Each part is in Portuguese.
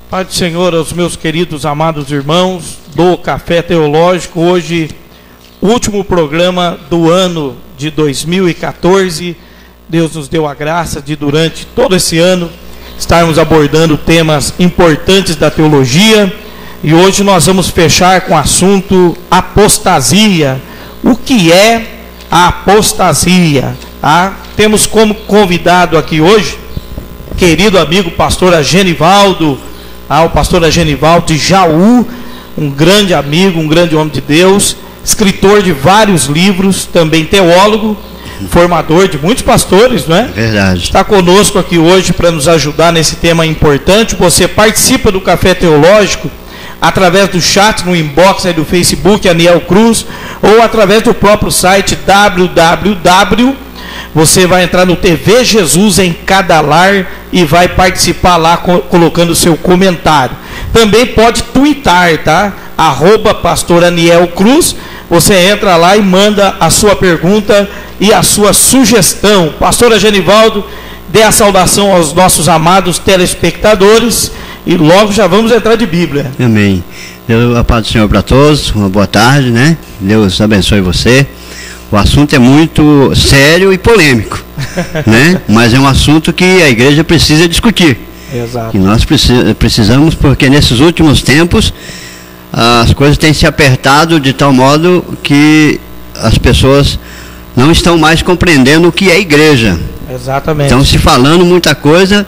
Pai do Senhor, aos meus queridos, amados irmãos do Café Teológico, hoje, último programa do ano de 2014, Deus nos deu a graça de, durante todo esse ano, estarmos abordando temas importantes da teologia, e hoje nós vamos fechar com o assunto apostasia. O que é a apostasia? Temos como convidado aqui hoje, querido amigo pastor Agenivaldo, o pastor Agenivaldo de Jaú, um grande amigo, um grande homem de Deus, escritor de vários livros, também teólogo, formador de muitos pastores, não é? Verdade. Está conosco aqui hoje para nos ajudar nesse tema importante. Você participa do Café Teológico através do chat no inbox aí do Facebook, Aniel Cruz, ou através do próprio site Você vai entrar no TV Jesus em Cada Lar e vai participar lá colocando o seu comentário. Também pode twittar, tá? @pastor Aniel Cruz. Você entra lá e manda a sua pergunta e a sua sugestão. Pastor Agenivaldo, dê a saudação aos nossos amados telespectadores e logo já vamos entrar de Bíblia. Amém. Deus, a paz do Senhor para todos. Uma boa tarde, né? Deus abençoe você. O assunto é muito sério e polêmico, né? Mas é um assunto que a igreja precisa discutir. Exato. E nós precisamos, porque nesses últimos tempos as coisas têm se apertado de tal modo que as pessoas não estão mais compreendendo o que é igreja. Exatamente. Estão se falando muita coisa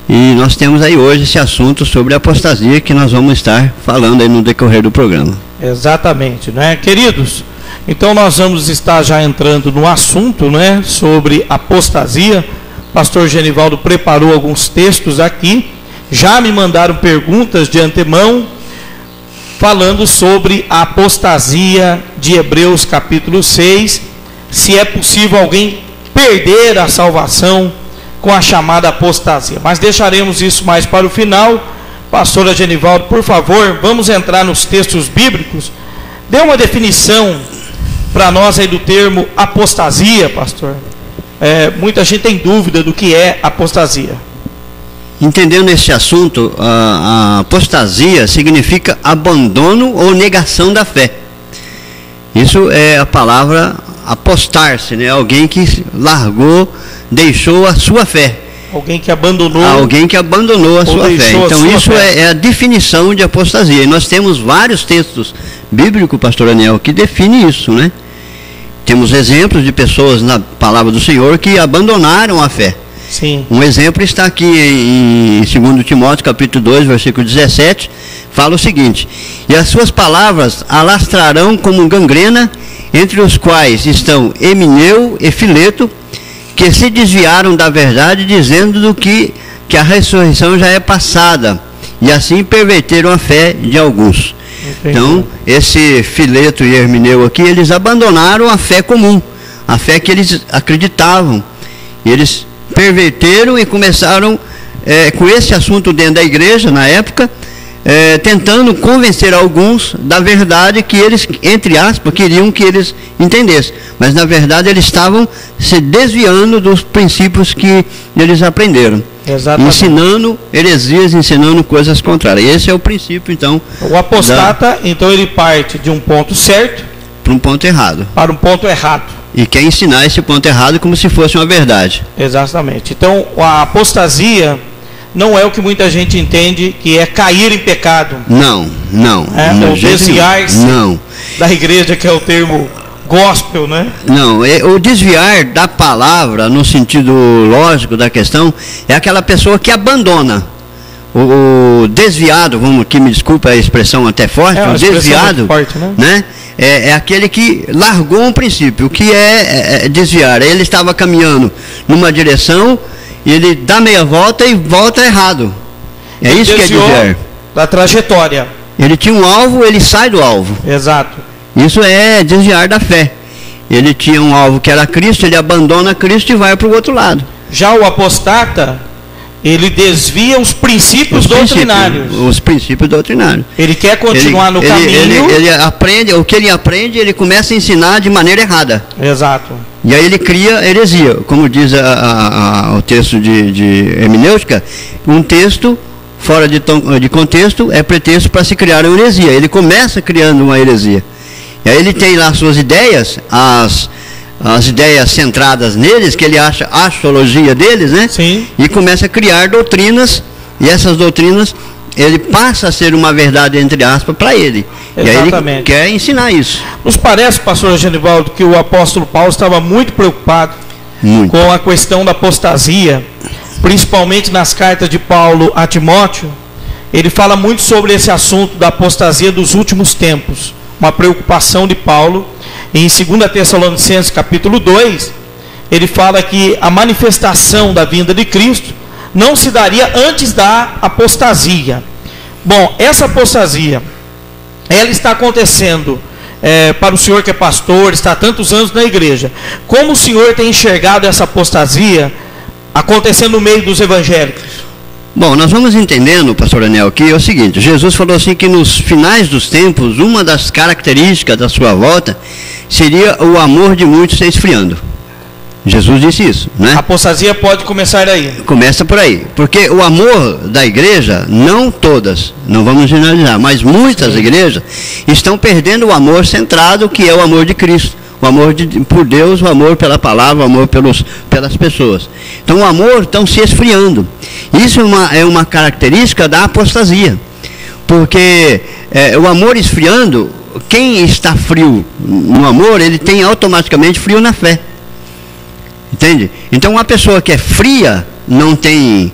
e nós temos aí hoje esse assunto sobre apostasia que nós vamos estar falando aí no decorrer do programa. Exatamente, né, queridos? Então nós vamos estar já entrando no assunto, né, sobre apostasia. Pastor Agenivaldo preparou alguns textos aqui. Já me mandaram perguntas de antemão falando sobre a apostasia de Hebreus capítulo 6. Se é possível alguém perder a salvação com a chamada apostasia. Mas deixaremos isso mais para o final. Pastor Agenivaldo, por favor, vamos entrar nos textos bíblicos. Dê uma definição para nós aí do termo apostasia, pastor. Muita gente tem dúvida do que é apostasia. Entendendo esse assunto, a apostasia significa abandono ou negação da fé. Isso é a palavra apostar-se, né? Alguém que largou, deixou a sua fé. Alguém que abandonou. Alguém que abandonou a sua fé. Então isso é a definição de apostasia. E nós temos vários textos bíblicos, pastor Aniel, que definem isso, né? Temos exemplos de pessoas na palavra do Senhor que abandonaram a fé. Sim. Um exemplo está aqui em 2 Timóteo capítulo 2, versículo 17, fala o seguinte: e as suas palavras alastrarão como gangrena, entre os quais estão Emineu e Fileto, que se desviaram da verdade, dizendo que a ressurreição já é passada, e assim perverteram a fé de alguns. Entendi. Então, esse Fileto e Emineu aqui, eles abandonaram a fé comum, a fé que eles acreditavam. Eles perverteram e começaram com esse assunto dentro da igreja, na época, tentando convencer alguns da verdade que eles, entre aspas, queriam que eles entendessem. Mas, na verdade, eles estavam se desviando dos princípios que eles aprenderam. Exatamente. Ensinando heresias, ensinando coisas contrárias. Esse é o princípio, então. O apostata, então, ele parte de um ponto certo para um ponto errado. Para um ponto errado. E quer ensinar esse ponto errado como se fosse uma verdade. Exatamente. Então, a apostasia não é o que muita gente entende que é cair em pecado. Não. Ou desviar-se da igreja, que é o termo gospel, né? Não, o desviar da palavra, no sentido lógico da questão, é aquela pessoa que abandona. O desviado, que me desculpa a expressão até forte, o desviado, forte, né? É aquele que largou um princípio. O que é desviar? Ele estava caminhando numa direção e ele dá meia volta e volta errado. Ele isso que é desviar. Da trajetória. Ele tinha um alvo, ele sai do alvo. Exato. Isso é desviar da fé. Ele tinha um alvo que era Cristo, ele abandona Cristo e vai para o outro lado. Já o apostata, ele desvia os princípios doutrinários. Os princípios doutrinários. Ele quer continuar no caminho. Ele aprende, o que ele aprende, ele começa a ensinar de maneira errada. Exato. E aí ele cria heresia. Como diz o texto de hermenêutica, um texto fora de contexto, é pretexto para se criar uma heresia. Ele começa criando uma heresia. E aí ele tem lá suas ideias, as ideias centradas neles, que ele acha a astrologia deles, né? Sim. E começa a criar doutrinas, e essas doutrinas, ele passa a ser uma verdade, entre aspas, para ele. Exatamente. E aí ele quer ensinar isso. Nos parece, pastor Genivaldo, que o apóstolo Paulo estava muito preocupado com a questão da apostasia, principalmente nas cartas de Paulo a Timóteo. Ele fala muito sobre esse assunto da apostasia dos últimos tempos, uma preocupação de Paulo. Em 2 Tessalonicenses capítulo 2, ele fala que a manifestação da vinda de Cristo não se daria antes da apostasia. Bom, essa apostasia, ela está acontecendo para o senhor que é pastor, está há tantos anos na igreja. Como o senhor tem enxergado essa apostasia acontecendo no meio dos evangélicos? Bom, nós vamos entendendo, pastor Anel, que é o seguinte: Jesus falou assim que nos finais dos tempos, uma das características da sua volta seria o amor de muitos se esfriando. Jesus disse isso, né? A apostasia pode começar aí. Começa por aí, porque o amor da igreja, não todas, não vamos generalizar, mas muitas igrejas estão perdendo o amor centrado, que é o amor de Cristo, o amor por Deus, o amor pela palavra, o amor pelas pessoas. Então o amor está se esfriando. Isso é uma característica da apostasia, porque o amor esfriando, quem está frio no amor, ele tem automaticamente frio na fé. Entende? Então uma pessoa que é fria, não tem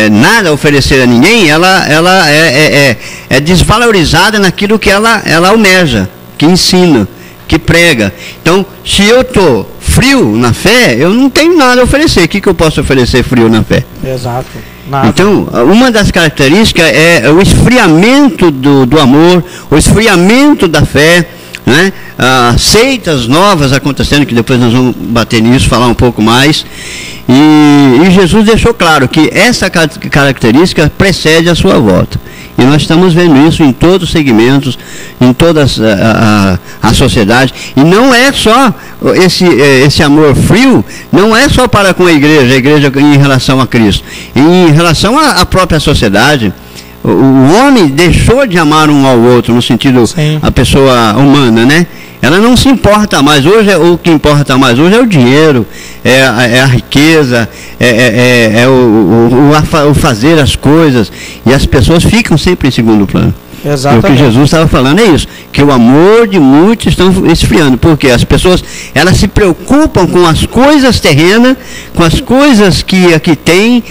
nada a oferecer a ninguém, ela é desvalorizada naquilo que ela almeja, que ensina, que prega. Então, se eu estou frio na fé, eu não tenho nada a oferecer. O que eu posso oferecer frio na fé? Exato. Nada. Então, uma das características é o esfriamento do amor, o esfriamento da fé, né? Seitas novas acontecendo, que depois nós vamos bater nisso, falar um pouco mais. E Jesus deixou claro que essa característica precede a sua volta. E nós estamos vendo isso em todos os segmentos, em toda a sociedade. E não é só esse amor frio, não é só para com a igreja em relação a Cristo. Em relação à própria sociedade, o homem deixou de amar um ao outro, no sentido, a pessoa humana, né? Ela não se importa mais. Hoje, o que importa mais hoje é o dinheiro, é a riqueza, o fazer as coisas, e as pessoas ficam sempre em segundo plano. Exatamente. O que Jesus estava falando é isso, que o amor de muitos estão esfriando, porque as pessoas, elas se preocupam com as coisas terrenas, com as coisas que aqui tem,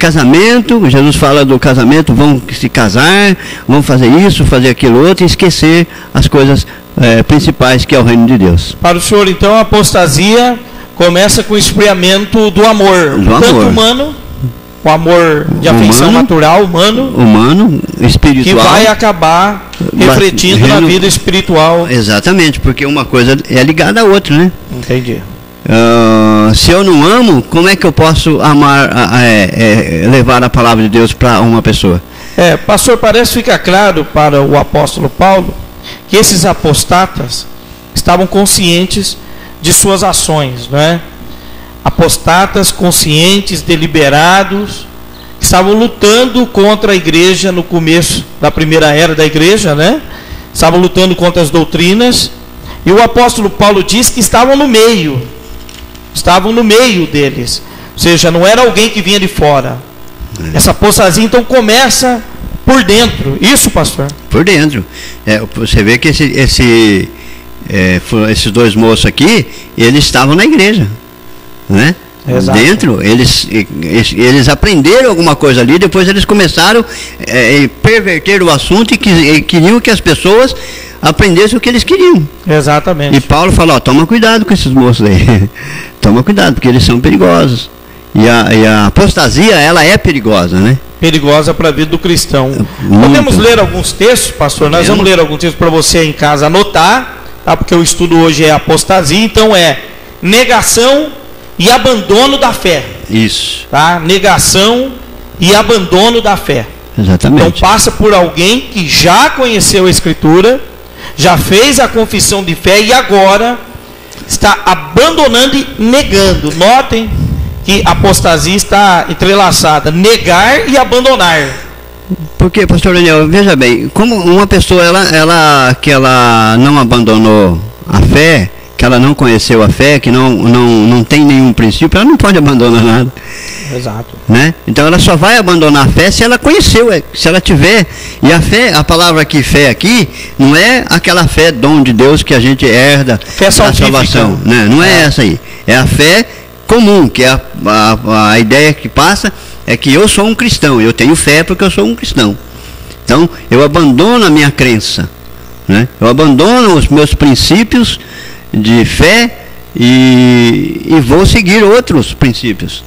casamento. Jesus fala do casamento, vão se casar, vão fazer isso, fazer aquilo outro, e esquecer as coisas principais, que é o reino de Deus. Para o senhor, então, a apostasia começa com o esfriamento do amor, tanto humano, o amor de afeição natural, humano, espiritual, que vai acabar refletindo na vida espiritual. Exatamente, porque uma coisa é ligada à outra, né? Entendi. Se eu não amo, como é que eu posso amar, levar a palavra de Deus para uma pessoa? Pastor, parece ficar claro para o apóstolo Paulo que esses apostatas estavam conscientes de suas ações, não é? Apostatas conscientes, deliberados, que estavam lutando contra a igreja no começo da primeira era da igreja, né? Estavam lutando contra as doutrinas, e o apóstolo Paulo diz que estavam no meio deles, ou seja, não era alguém que vinha de fora. Essa apostasia então começa por dentro, isso, pastor? Por dentro. Você vê que esses dois moços aqui, eles estavam na igreja, né? Exato. Dentro, eles aprenderam alguma coisa ali, depois eles começaram a perverter o assunto e queriam que as pessoas aprendessem o que eles queriam. Exatamente. E Paulo falou: toma cuidado com esses moços aí, toma cuidado, porque eles são perigosos. E a apostasia, ela é perigosa, né? Perigosa para a vida do cristão. Muito. Podemos ler alguns textos, pastor? Nós vamos ler alguns textos para você em casa anotar, tá? Porque o estudo hoje é apostasia, então negação e abandono da fé. Isso. Tá? Negação e abandono da fé. Exatamente. Então passa por alguém que já conheceu a Escritura, já fez a confissão de fé e agora está abandonando e negando. Notem que a apostasia está entrelaçada, negar e abandonar. Porque, pastor Daniel, veja bem, como uma pessoa que ela não abandonou a fé, que ela não conheceu a fé, que não tem nenhum princípio, ela não pode abandonar nada. Exato. Né? Então ela só vai abandonar a fé se ela conheceu, se ela tiver. E a fé, a palavra aqui, fé aqui, não é aquela fé dom de Deus que a gente herda da salvação. Né? Não é essa aí. É a fé comum, que é a ideia que passa é que eu sou um cristão, eu tenho fé porque eu sou um cristão. Então eu abandono a minha crença, né? Eu abandono os meus princípios de fé e vou seguir outros princípios.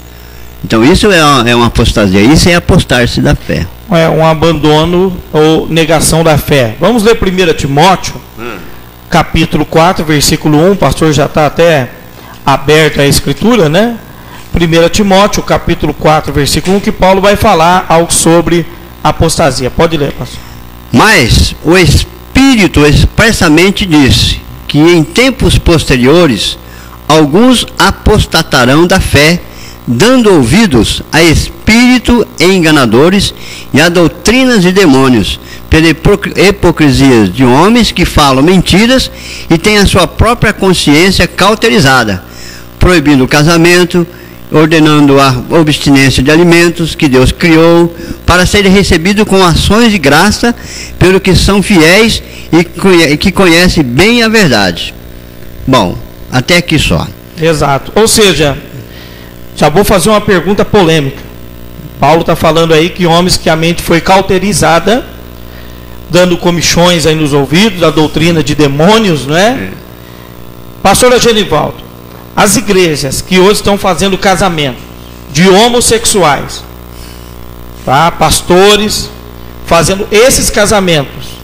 Então isso é uma apostasia, isso é apostar-se da fé. É um abandono ou negação da fé. Vamos ler 1 Timóteo, capítulo 4, versículo 1, o pastor já está até aberto a escritura, né? 1 Timóteo, capítulo 4, versículo 1, que Paulo vai falar algo sobre apostasia. Pode ler, pastor. Mas o Espírito expressamente disse que em tempos posteriores alguns apostatarão da fé, dando ouvidos a espírito enganadores e a doutrinas de demônios, pela hipocrisia de homens que falam mentiras e têm a sua própria consciência cauterizada, proibindo o casamento, ordenando a abstinência de alimentos que Deus criou para serem recebidos com ações de graça pelo que são fiéis e que conhecem bem a verdade. Bom, até aqui só. Exato. Ou seja, já vou fazer uma pergunta polêmica. Paulo está falando aí que homens que a mente foi cauterizada, dando comichões aí nos ouvidos, a doutrina de demônios, não é? Pastor Genivaldo, as igrejas que hoje estão fazendo casamento de homossexuais, tá? Pastores fazendo esses casamentos,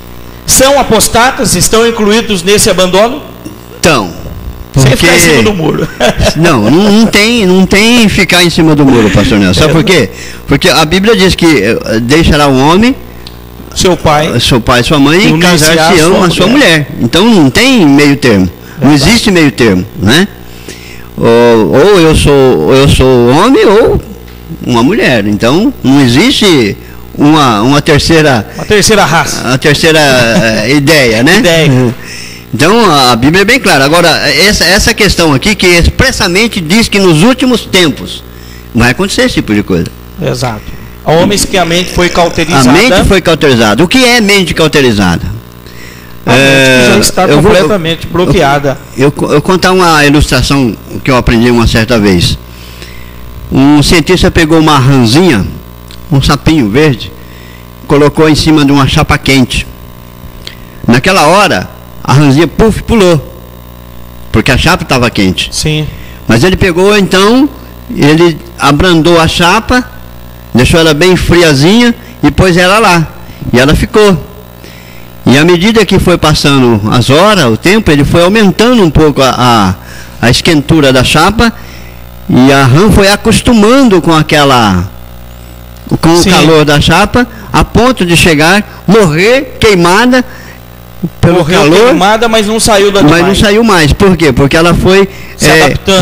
são apostatas? Estão incluídos nesse abandono? Então, sem ficar em cima do muro. não tem ficar em cima do muro, pastor Nelson. Sabe por quê? Porque a Bíblia diz que deixará o homem, seu pai e sua mãe, e casar-se-ão com a sua mulher. Então não tem meio termo. Não existe meio termo, né? Ou eu sou homem ou uma mulher. Então não existe uma terceira raça, a terceira ideia, né? Então a Bíblia é bem clara. Agora essa questão aqui que expressamente diz que nos últimos tempos vai acontecer esse tipo de coisa. Exato. Homens que a mente foi cauterizada. A mente foi cauterizada. O que é mente cauterizada? A mente já está completamente bloqueada. Eu contar uma ilustração que eu aprendi uma certa vez. Um cientista pegou uma rãzinha, um sapinho verde, colocou em cima de uma chapa quente. Naquela hora, a rãzinha pulou, porque a chapa estava quente. Sim. Mas ele pegou, então, ele abrandou a chapa, deixou ela bem friazinha e pôs ela lá. E ela ficou. E à medida que foi passando as horas, o tempo, ele foi aumentando um pouco a esquentura da chapa, e a rã foi acostumando com o calor da chapa, a ponto de chegar, morrer queimada pelo calor. Queimada, mas não saiu da demais. Mas não saiu mais. Por quê? Porque ela foi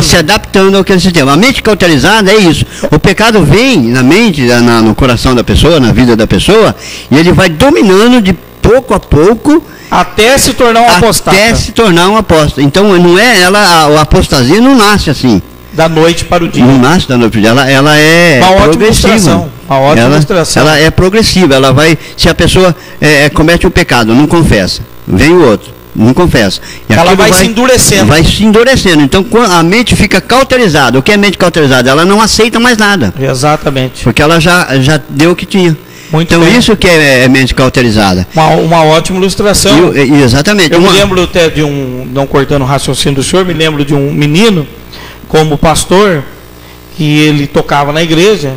se adaptando àquele sistema. A mente cauterizada é isso. O pecado vem na mente, no coração da pessoa, na vida da pessoa, e ele vai dominando de pouco a pouco até se tornar um apostata. Até se tornar um apóstata. Então não é a apostasia não nasce assim. Da noite para o dia. Não nasce da noite para o dia. Ela é progressiva. Uma ótima ilustração. Ela é progressiva. Ela vai, se a pessoa comete um pecado, não confessa, vem o outro, não confessa. E ela vai se endurecendo. Vai se endurecendo. Então a mente fica cauterizada. O que é mente cauterizada? Ela não aceita mais nada. Exatamente. Porque ela já deu o que tinha. Muito então bem. Isso que é mente cauterizada. Uma ótima ilustração. Exatamente. Eu me lembro até de não cortando o raciocínio do senhor, me lembro de um menino, como pastor, que ele tocava na igreja,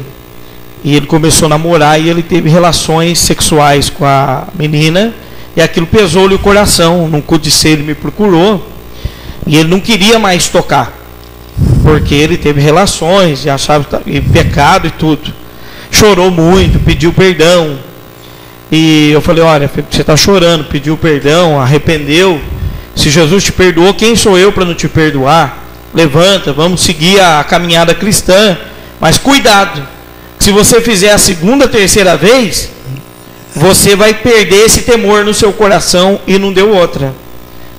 e ele começou a namorar, e ele teve relações sexuais com a menina, e aquilo pesou-lhe o coração. Num codicê ele me procurou, e ele não queria mais tocar, porque ele teve relações, e achava pecado e tudo. Chorou muito, pediu perdão. E eu falei, olha, você está chorando, pediu perdão, arrependeu. Se Jesus te perdoou, quem sou eu para não te perdoar? Levanta, vamos seguir a caminhada cristã. Mas cuidado, se você fizer a segunda, terceira vez, você vai perder esse temor no seu coração, e não deu outra.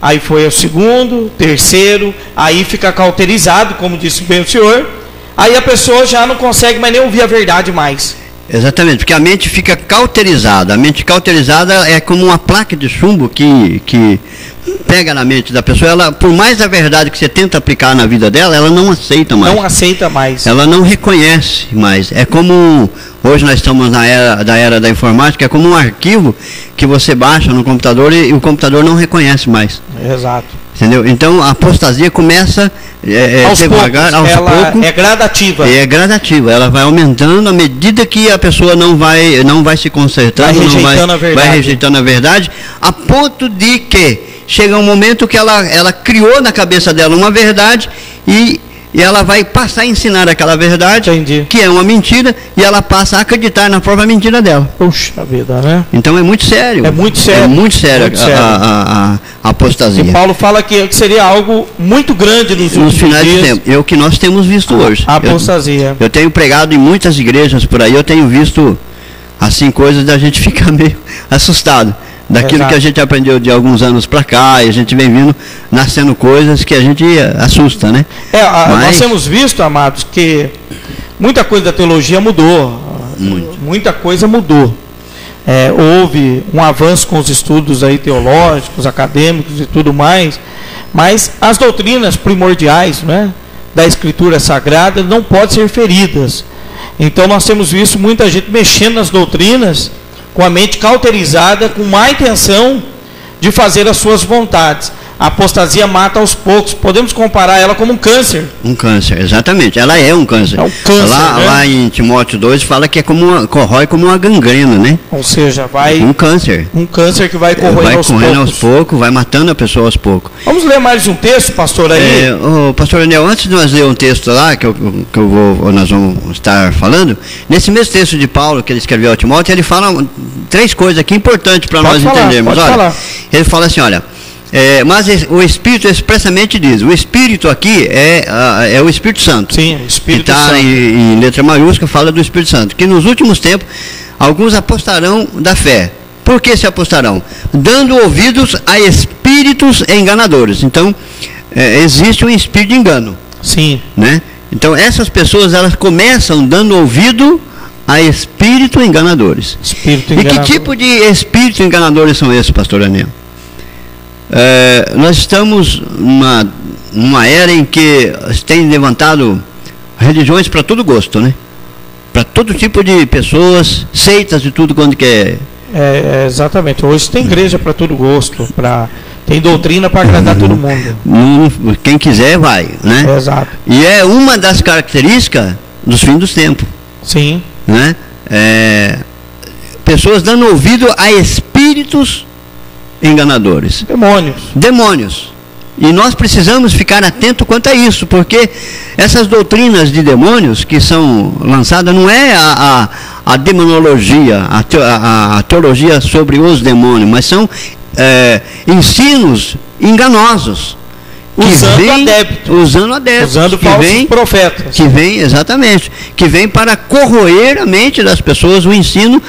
Aí foi o segundo, terceiro, aí fica cauterizado, como disse bem o senhor, aí a pessoa já não consegue mais nem ouvir a verdade mais. Exatamente, porque a mente fica cauterizada. A mente cauterizada é como uma placa de chumbo que pega na mente da pessoa. Ela, por mais a verdade que você tenta aplicar na vida dela, ela não aceita mais. Não aceita mais. Ela não reconhece mais. É como, hoje nós estamos na era da informática, é como um arquivo que você baixa no computador e o computador não reconhece mais. Exato. Entendeu? Então a apostasia começa devagar, aos poucos. É gradativa. É gradativa. Ela vai aumentando à medida que a pessoa não vai se consertando, vai rejeitando a verdade, a ponto de que chega um momento que ela criou na cabeça dela uma verdade e ela vai passar a ensinar aquela verdade, entendi, que é uma mentira, e ela passa a acreditar na própria mentira dela. Puxa vida, né? Então é muito sério. É muito sério. É muito sério a apostasia. E Paulo fala que seria algo muito grande nos finais dias. de tempo. É o que nós temos visto hoje. A apostasia. Eu tenho pregado em muitas igrejas por aí, eu tenho visto assim coisas da gente ficar meio assustado. Daquilo Exato. Que a gente aprendeu de alguns anos para cá, e a gente vem vindo, nascendo coisas que a gente assusta, né? Nós temos visto, amados, que muita coisa da teologia mudou. Muita coisa mudou. Houve um avanço com os estudos aí teológicos, acadêmicos e tudo mais, mas as doutrinas primordiais, né, da Escritura Sagrada não podem ser feridas. Então nós temos visto muita gente mexendo nas doutrinas com a mente cauterizada, com má intenção de fazer as suas vontades. A apostasia mata aos poucos. Podemos comparar ela como um câncer. Um câncer, exatamente. Ela é um câncer. É um câncer, lá em Timóteo 2 fala que é corrói como uma gangrena, né? Ou seja, vai... Um câncer. Um câncer que vai corroendo aos poucos, vai matando a pessoa aos poucos. Vamos ler mais um texto, pastor, aí? Pastor Daniel, antes de nós ler um texto lá, nós vamos estar falando, nesse mesmo texto de Paulo, que ele escreveu ao Timóteo, ele fala 3 coisas aqui importantes para nós entendermos. Ele fala assim, olha... mas o Espírito expressamente diz, o Espírito aqui é o Espírito Santo. Sim, o Espírito que está em letra maiúscula, fala do Espírito Santo, que nos últimos tempos alguns apostarão da fé. Por que se apostarão? Dando ouvidos a espíritos enganadores. Então, existe um espírito de engano. Sim. Né? Então, essas pessoas, elas começam dando ouvido a espíritos enganadores. Espírito enganador. E que tipo de espíritos enganadores são esses, pastor Daniel? Nós estamos numa era em que tem levantado religiões para todo gosto, né? Para todo tipo de pessoas, seitas e tudo quando quer. Exatamente. Hoje tem igreja para todo gosto, tem doutrina para agradar todo mundo. Quem quiser vai, né? Exato. E é uma das características dos fins dos tempos. Sim. Né? Pessoas dando ouvido a espíritos enganadores. Demônios. E nós precisamos ficar atentos quanto a isso, porque essas doutrinas de demônios que são lançadas não é a demonologia, a teologia sobre os demônios, mas são ensinos enganosos. Usando adeptos. Usando falsos profetas. Que vem para corroer a mente das pessoas, o ensino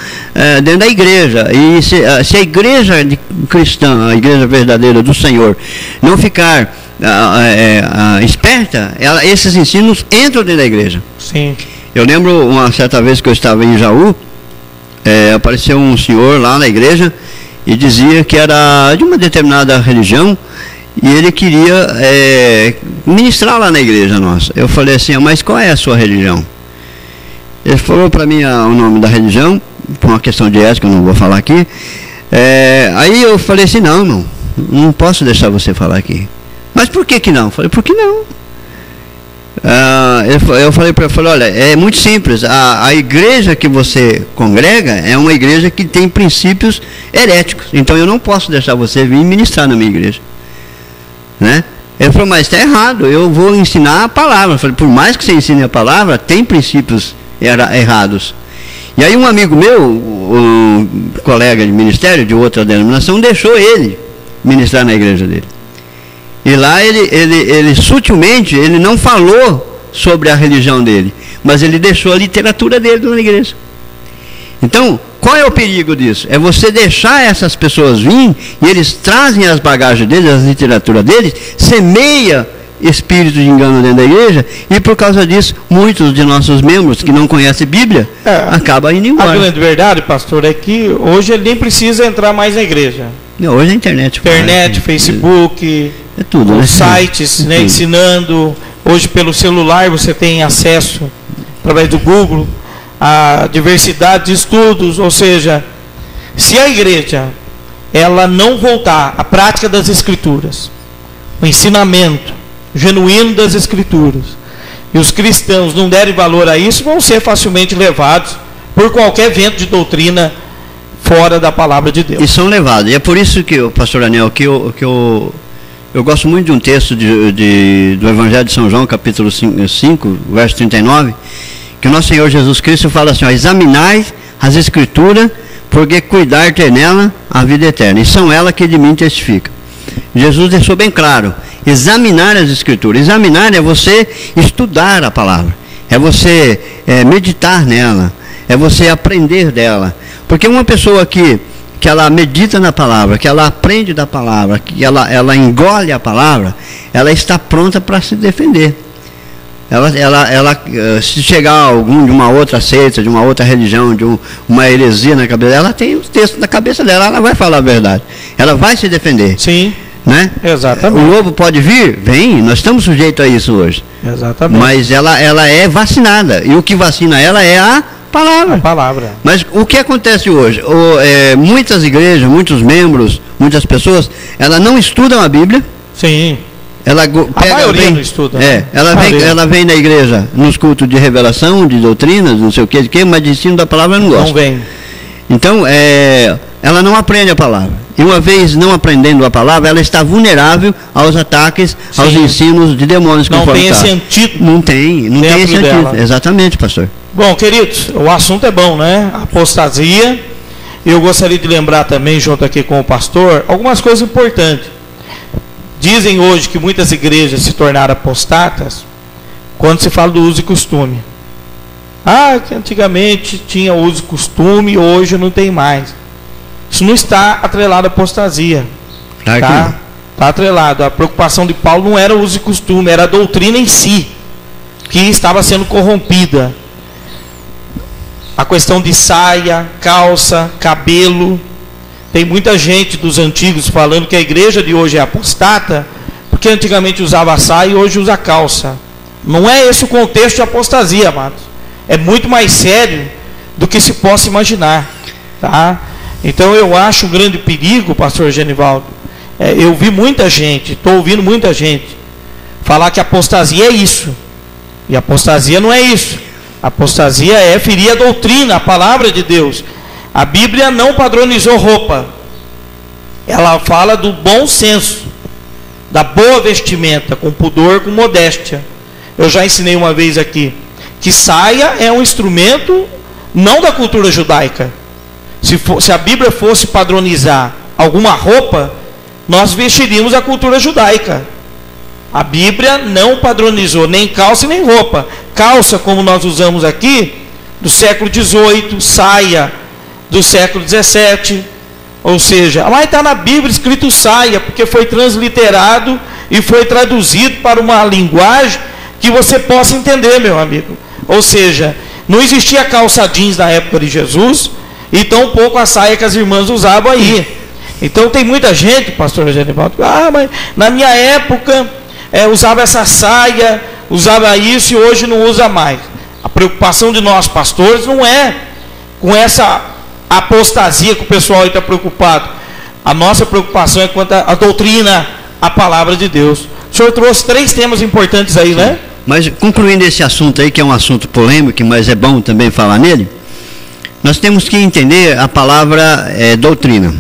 dentro da igreja. E se a igreja cristã, a igreja verdadeira do Senhor, não ficar esperta, esses ensinos entram dentro da igreja. Sim. Eu lembro uma certa vez que eu estava em Jaú, apareceu um senhor lá na igreja e dizia que era de uma determinada religião, e ele queria ministrar lá na igreja nossa. Eu falei assim, mas qual é a sua religião? Ele falou para mim o nome da religião, por uma questão de ética, eu não vou falar aqui. Aí eu falei assim, não posso deixar você falar aqui. Mas por que não? Eu falei, por que não? Eu falei para ele, olha, é muito simples, a igreja que você congrega é uma igreja que tem princípios heréticos, então eu não posso deixar você vir ministrar na minha igreja. Né? Ele falou, mas está errado, eu vou ensinar a palavra. Eu falei, por mais que você ensine a palavra, tem princípios errados. E aí um amigo meu, um colega de ministério de outra denominação, deixou ele ministrar na igreja dele. E lá ele sutilmente, ele não falou sobre a religião dele, mas ele deixou a literatura dele na igreja. Então, qual é o perigo disso? É você deixar essas pessoas virem e eles trazem as bagagens deles, as literaturas deles, semeia espírito de engano dentro da igreja, e por causa disso, muitos de nossos membros que não conhecem Bíblia, acabam indo embora. A grande verdade, pastor, é que hoje ele nem precisa entrar mais na igreja. Não, hoje é internet. Facebook, é tudo, né? Sites, né, ensinando. Hoje pelo celular você tem acesso, através do Google, a diversidade de estudos. Ou seja, se a igreja ela não voltar à prática das Escrituras, o ensinamento genuíno das Escrituras, e os cristãos não derem valor a isso, vão ser facilmente levados por qualquer vento de doutrina fora da palavra de Deus. E são levados. E é por isso que, pastor Anel, que eu gosto muito de um texto do Evangelho de São João, capítulo 5, verso 39, que o nosso Senhor Jesus Cristo fala assim: ó, examinai as Escrituras, porque cuidar ter nela a vida eterna, e são elas que de mim testificam. Jesus deixou bem claro: examinar as Escrituras. Examinar é você estudar a palavra, é você meditar nela, é você aprender dela. Porque uma pessoa que ela medita na palavra, que ela aprende da palavra, que ela engole a palavra, ela está pronta para se defender. Ela se chegar algum de uma outra seita, de uma outra religião, de uma heresia na cabeça dela, ela tem os textos na cabeça dela, ela vai falar a verdade, ela vai se defender. Sim, né? Exatamente. O lobo pode vir? Vem, nós estamos sujeitos a isso hoje. Exatamente. Mas ela é vacinada, e o que vacina ela é a palavra. A palavra. Mas o que acontece hoje? Muitas igrejas, muitos membros, muitas pessoas, elas não estudam a Bíblia. Sim. Ela a maioria não estuda. Ela vem na igreja nos cultos de revelação, de doutrinas, não sei o que, mas de ensino da palavra não gosta. Não vem. Então, ela não aprende a palavra. E uma vez não aprendendo a palavra, ela está vulnerável aos ataques, sim, aos ensinos de demônios que não tem esse antídoto. Não tem esse antídoto. Exatamente, pastor. Bom, queridos, o assunto é bom, né? Apostasia. Eu gostaria de lembrar também, junto aqui com o pastor, algumas coisas importantes. Dizem hoje que muitas igrejas se tornaram apostatas quando se fala do uso e costume. Que antigamente tinha uso e costume, hoje não tem mais. Isso não está atrelado à apostasia. Está atrelado. A preocupação de Paulo não era o uso e costume, era a doutrina em si, que estava sendo corrompida. A questão de saia, calça, cabelo. Tem muita gente dos antigos falando que a igreja de hoje é apostata, porque antigamente usava saia e hoje usa calça. Não é esse o contexto de apostasia, amados. É muito mais sério do que se possa imaginar. Tá? Então eu acho um grande perigo, pastor Genivaldo. Eu vi muita gente, estou ouvindo muita gente falar que apostasia é isso. E apostasia não é isso. Apostasia é ferir a doutrina, a palavra de Deus. A Bíblia não padronizou roupa. Ela fala do bom senso, da boa vestimenta, com pudor, com modéstia. Eu já ensinei uma vez aqui que saia é um instrumento não da cultura judaica. Se a Bíblia fosse padronizar alguma roupa, nós vestiríamos a cultura judaica. A Bíblia não padronizou nem calça nem roupa. Calça, como nós usamos aqui, do século XVIII, saia do século XVII, ou seja, mas está na Bíblia escrito saia, porque foi transliterado e foi traduzido para uma linguagem que você possa entender, meu amigo. Ou seja, não existia calça jeans na época de Jesus, e tão pouco a saia que as irmãs usavam aí. Então tem muita gente, pastor Genivaldo, mas na minha época usava essa saia, usava isso e hoje não usa mais. A preocupação de nós pastores não é com essa apostasia que o pessoal aí está preocupado. A nossa preocupação é quanto à doutrina, à palavra de Deus. O senhor trouxe 3 temas importantes aí, né? Mas concluindo esse assunto aí, que é um assunto polêmico, mas é bom também falar nele, nós temos que entender a palavra doutrina.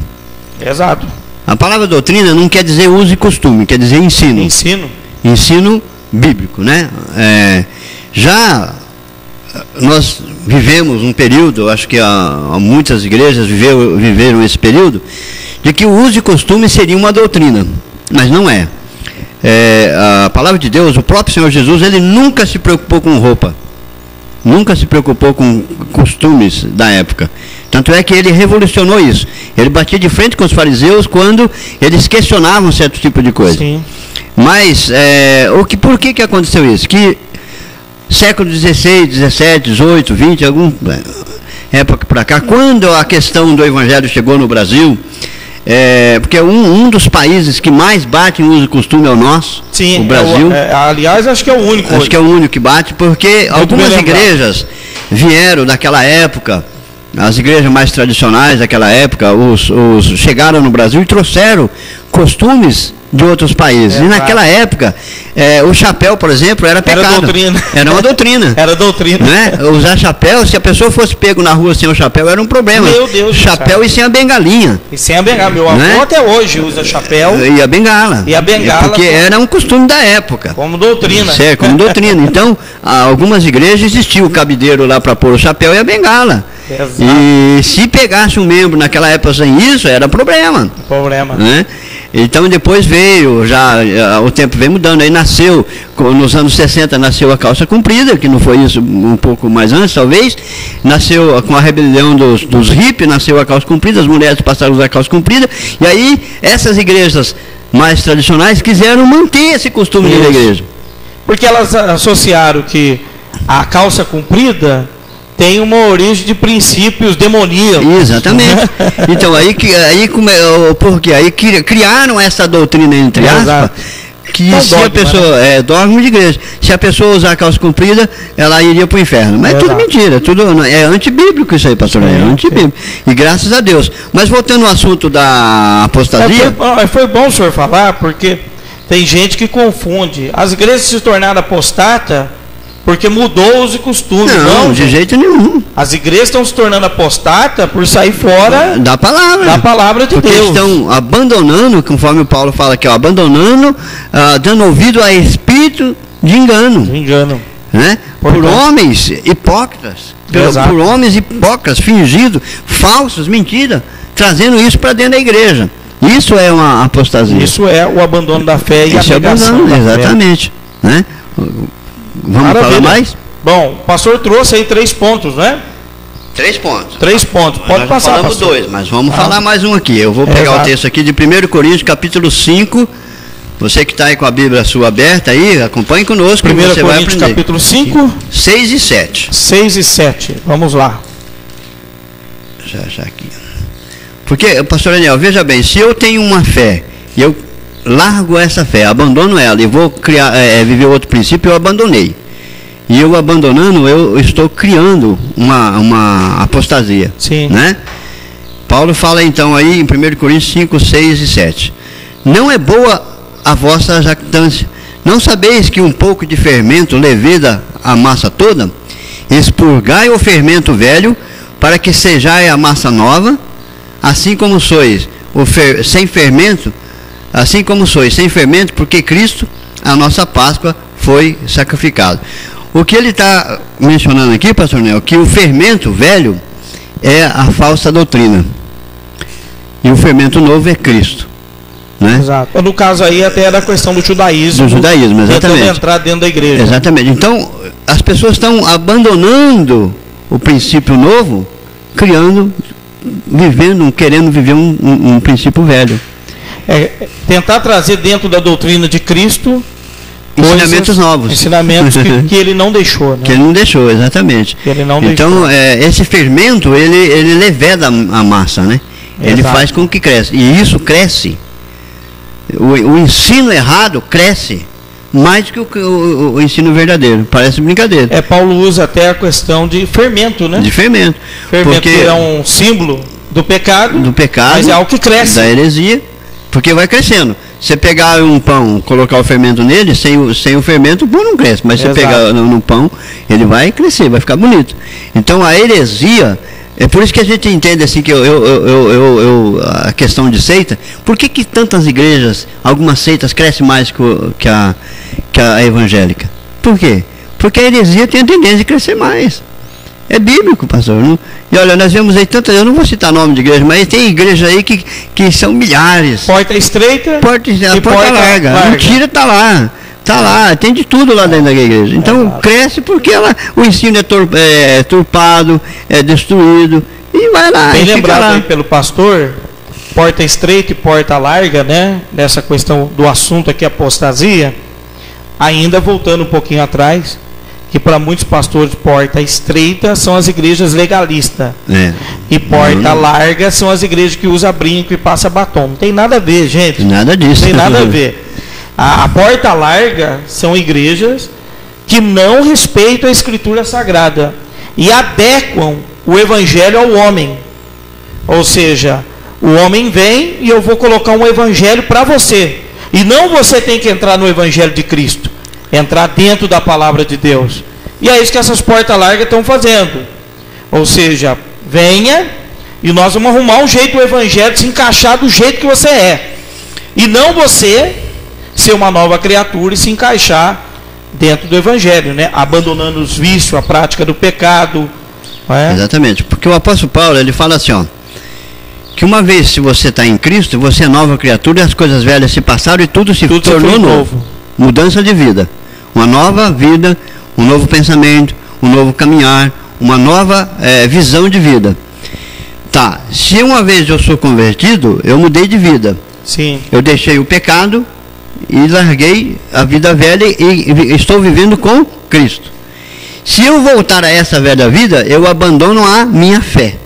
Exato. A palavra doutrina não quer dizer uso e costume, quer dizer ensino. Ensino bíblico, né? Já nós vivemos um período, acho que muitas igrejas viveram esse período, de que o uso e costume seria uma doutrina, mas não é. A palavra de Deus, o próprio Senhor Jesus, ele nunca se preocupou com roupa. Nunca se preocupou com costumes da época. Tanto é que ele revolucionou isso. Ele batia de frente com os fariseus quando eles questionavam certo tipo de coisa. Sim. Mas por que aconteceu isso? Que século XVI, XVII, XVIII, XX, alguma época para cá, quando a questão do evangelho chegou no Brasil, porque um dos países que mais bate em uso e costume é o nosso, sim, o Brasil. Aliás, acho que é o único. Acho hoje. que é o único que bate, porque Muito algumas igrejas vieram daquela época, as igrejas mais tradicionais daquela época, chegaram no Brasil e trouxeram costumes de outros países. E naquela época, o chapéu, por exemplo, era pecado. Era doutrina. Era uma doutrina. Era doutrina. Né? Usar chapéu, se a pessoa fosse pego na rua sem o chapéu, era um problema. Meu Deus do chapéu céu. E sem a bengalinha. E sem a bengala. Meu avô Né? até hoje usa chapéu. E a bengala. E a bengala. Porque era um costume da época. Como doutrina. Certo, como doutrina. Então, algumas igrejas existia o cabideiro lá para pôr o chapéu e a bengala. Exato. E se pegasse um membro naquela época sem isso, era problema. Problema. Né? Então depois veio, o tempo veio mudando, aí nasceu, nos anos 60 nasceu a calça comprida, que não foi isso um pouco mais antes talvez, nasceu com a rebelião dos hippies, nasceu a calça comprida, as mulheres passaram a usar a calça comprida, e aí essas igrejas mais tradicionais quiseram manter esse costume de ir à igreja. Porque elas associaram que a calça comprida tem uma origem de princípios demoníacos. Exatamente. Então porque aí criaram essa doutrina entre aspas, que se a pessoa dogma de igreja, se a pessoa usar calça comprida, ela iria para o inferno. Mas é tudo mentira, tudo é antibíblico isso aí, pastor. É antibíblico. E graças a Deus. Mas voltando ao assunto da apostasia, foi bom o senhor falar, porque tem gente que confunde. As igrejas se tornaram apostatas porque mudou os costumes. Não, de jeito nenhum. As igrejas estão se tornando apostatas por sair fora da palavra de Deus. Estão abandonando, conforme o Paulo fala aqui, abandonando, dando ouvido a espírito de engano. De engano. Né? Por homens hipócritas. Por homens hipócritas, fingidos, falsos, mentira, trazendo isso para dentro da igreja. Isso é uma apostasia. Isso é o abandono da fé e isso a negação da exatamente. Fé. Né? Vamos Maravilha. falar mais? Bom, o pastor trouxe aí 3 pontos, né? 3 pontos. 3 pontos. Pode passar, falamos pastor. 2, mas vamos falar mais um aqui. Eu vou pegar o texto aqui de 1 Coríntios, capítulo 5. Você que está aí com a Bíblia sua aberta aí, acompanhe conosco. 1 você vai Coríntios, aprender. capítulo 5. 6 e 7. 6 e 7. Vamos lá. Já aqui. Porque, pastor Daniel, veja bem, se eu tenho uma fé e eu largo essa fé, abandono ela e vou viver outro princípio, eu abandonei. E eu abandonando, eu estou criando uma apostasia. Sim. Né? Paulo fala então aí em 1 Coríntios 5, 6 e 7. Não é boa a vossa jactância. Não sabeis que um pouco de fermento leveda a massa toda? Expurgai o fermento velho, para que sejai a massa nova, assim como sois sem fermento, assim como sois sem fermento, porque Cristo, a nossa Páscoa, foi sacrificado. O que ele está mencionando aqui, pastor Nel, que o fermento velho é a falsa doutrina. E o fermento novo é Cristo. Né? Exato. No caso aí até era a questão do judaísmo. Do judaísmo, exatamente. Tentando entrar dentro da igreja. Exatamente. Então, as pessoas estão abandonando o princípio novo, querendo viver um princípio velho. Tentar trazer dentro da doutrina de Cristo ensinamentos novos. Ensinamentos que ele não deixou. Né? Que ele não deixou, exatamente. Que ele não então, deixou. Esse fermento, ele leveda a massa, né? Ele faz com que cresça. E isso cresce. O ensino errado cresce mais do que o ensino verdadeiro. Parece brincadeira. Paulo usa até a questão de fermento, né? De fermento. Fermento porque é um símbolo do pecado, mas é algo que cresce. Da heresia, porque vai crescendo. Você pegar um pão, colocar o fermento nele, sem o fermento, o pão não cresce. Mas você pegar no pão, ele vai crescer, vai ficar bonito. Então a heresia, é por isso que a gente entende assim que a questão de seita. Por que tantas igrejas, algumas seitas crescem mais que a evangélica? Por quê? Porque a heresia tem a tendência de crescer mais. É bíblico, pastor. Não? E olha, nós vemos aí tantas, eu não vou citar nome de igreja, mas tem igrejas aí que são milhares. Porta estreita porta larga. Mentira está Está lá, tem de tudo lá dentro da igreja. Então cresce porque o ensino é turpado, é destruído, e vai lá. Bem lembrado lá. Aí pelo pastor, porta estreita e porta larga, né? Nessa questão do assunto aqui, apostasia, ainda voltando um pouquinho atrás, que para muitos pastores porta estreita são as igrejas legalistas, e porta larga são as igrejas que usam brinco e passa batom. Não tem nada a ver, gente. Nada disso. Não tem nada a ver. A porta larga são igrejas que não respeitam a Escritura Sagrada e adequam o Evangelho ao homem. Ou seja, o homem vem e eu vou colocar um Evangelho para você. E não você tem que entrar no Evangelho de Cristo, entrar dentro da palavra de Deus. E é isso que essas portas largas estão fazendo. Ou seja, venha e nós vamos arrumar um jeito do Evangelho se encaixar do jeito que você é. E não você ser uma nova criatura e se encaixar dentro do Evangelho, né? Abandonando os vícios, a prática do pecado. Exatamente, porque o apóstolo Paulo, ele fala assim, ó, que uma vez se você está em Cristo, você é nova criatura, e as coisas velhas se passaram e tudo se tornou novo. Mudança de vida, uma nova vida, um novo pensamento, um novo caminhar, uma nova visão de vida. Tá, se uma vez eu sou convertido, eu mudei de vida. Sim. Eu deixei o pecado e larguei a vida velha e estou vivendo com Cristo. Se eu voltar a essa velha vida, eu abandono a minha fé.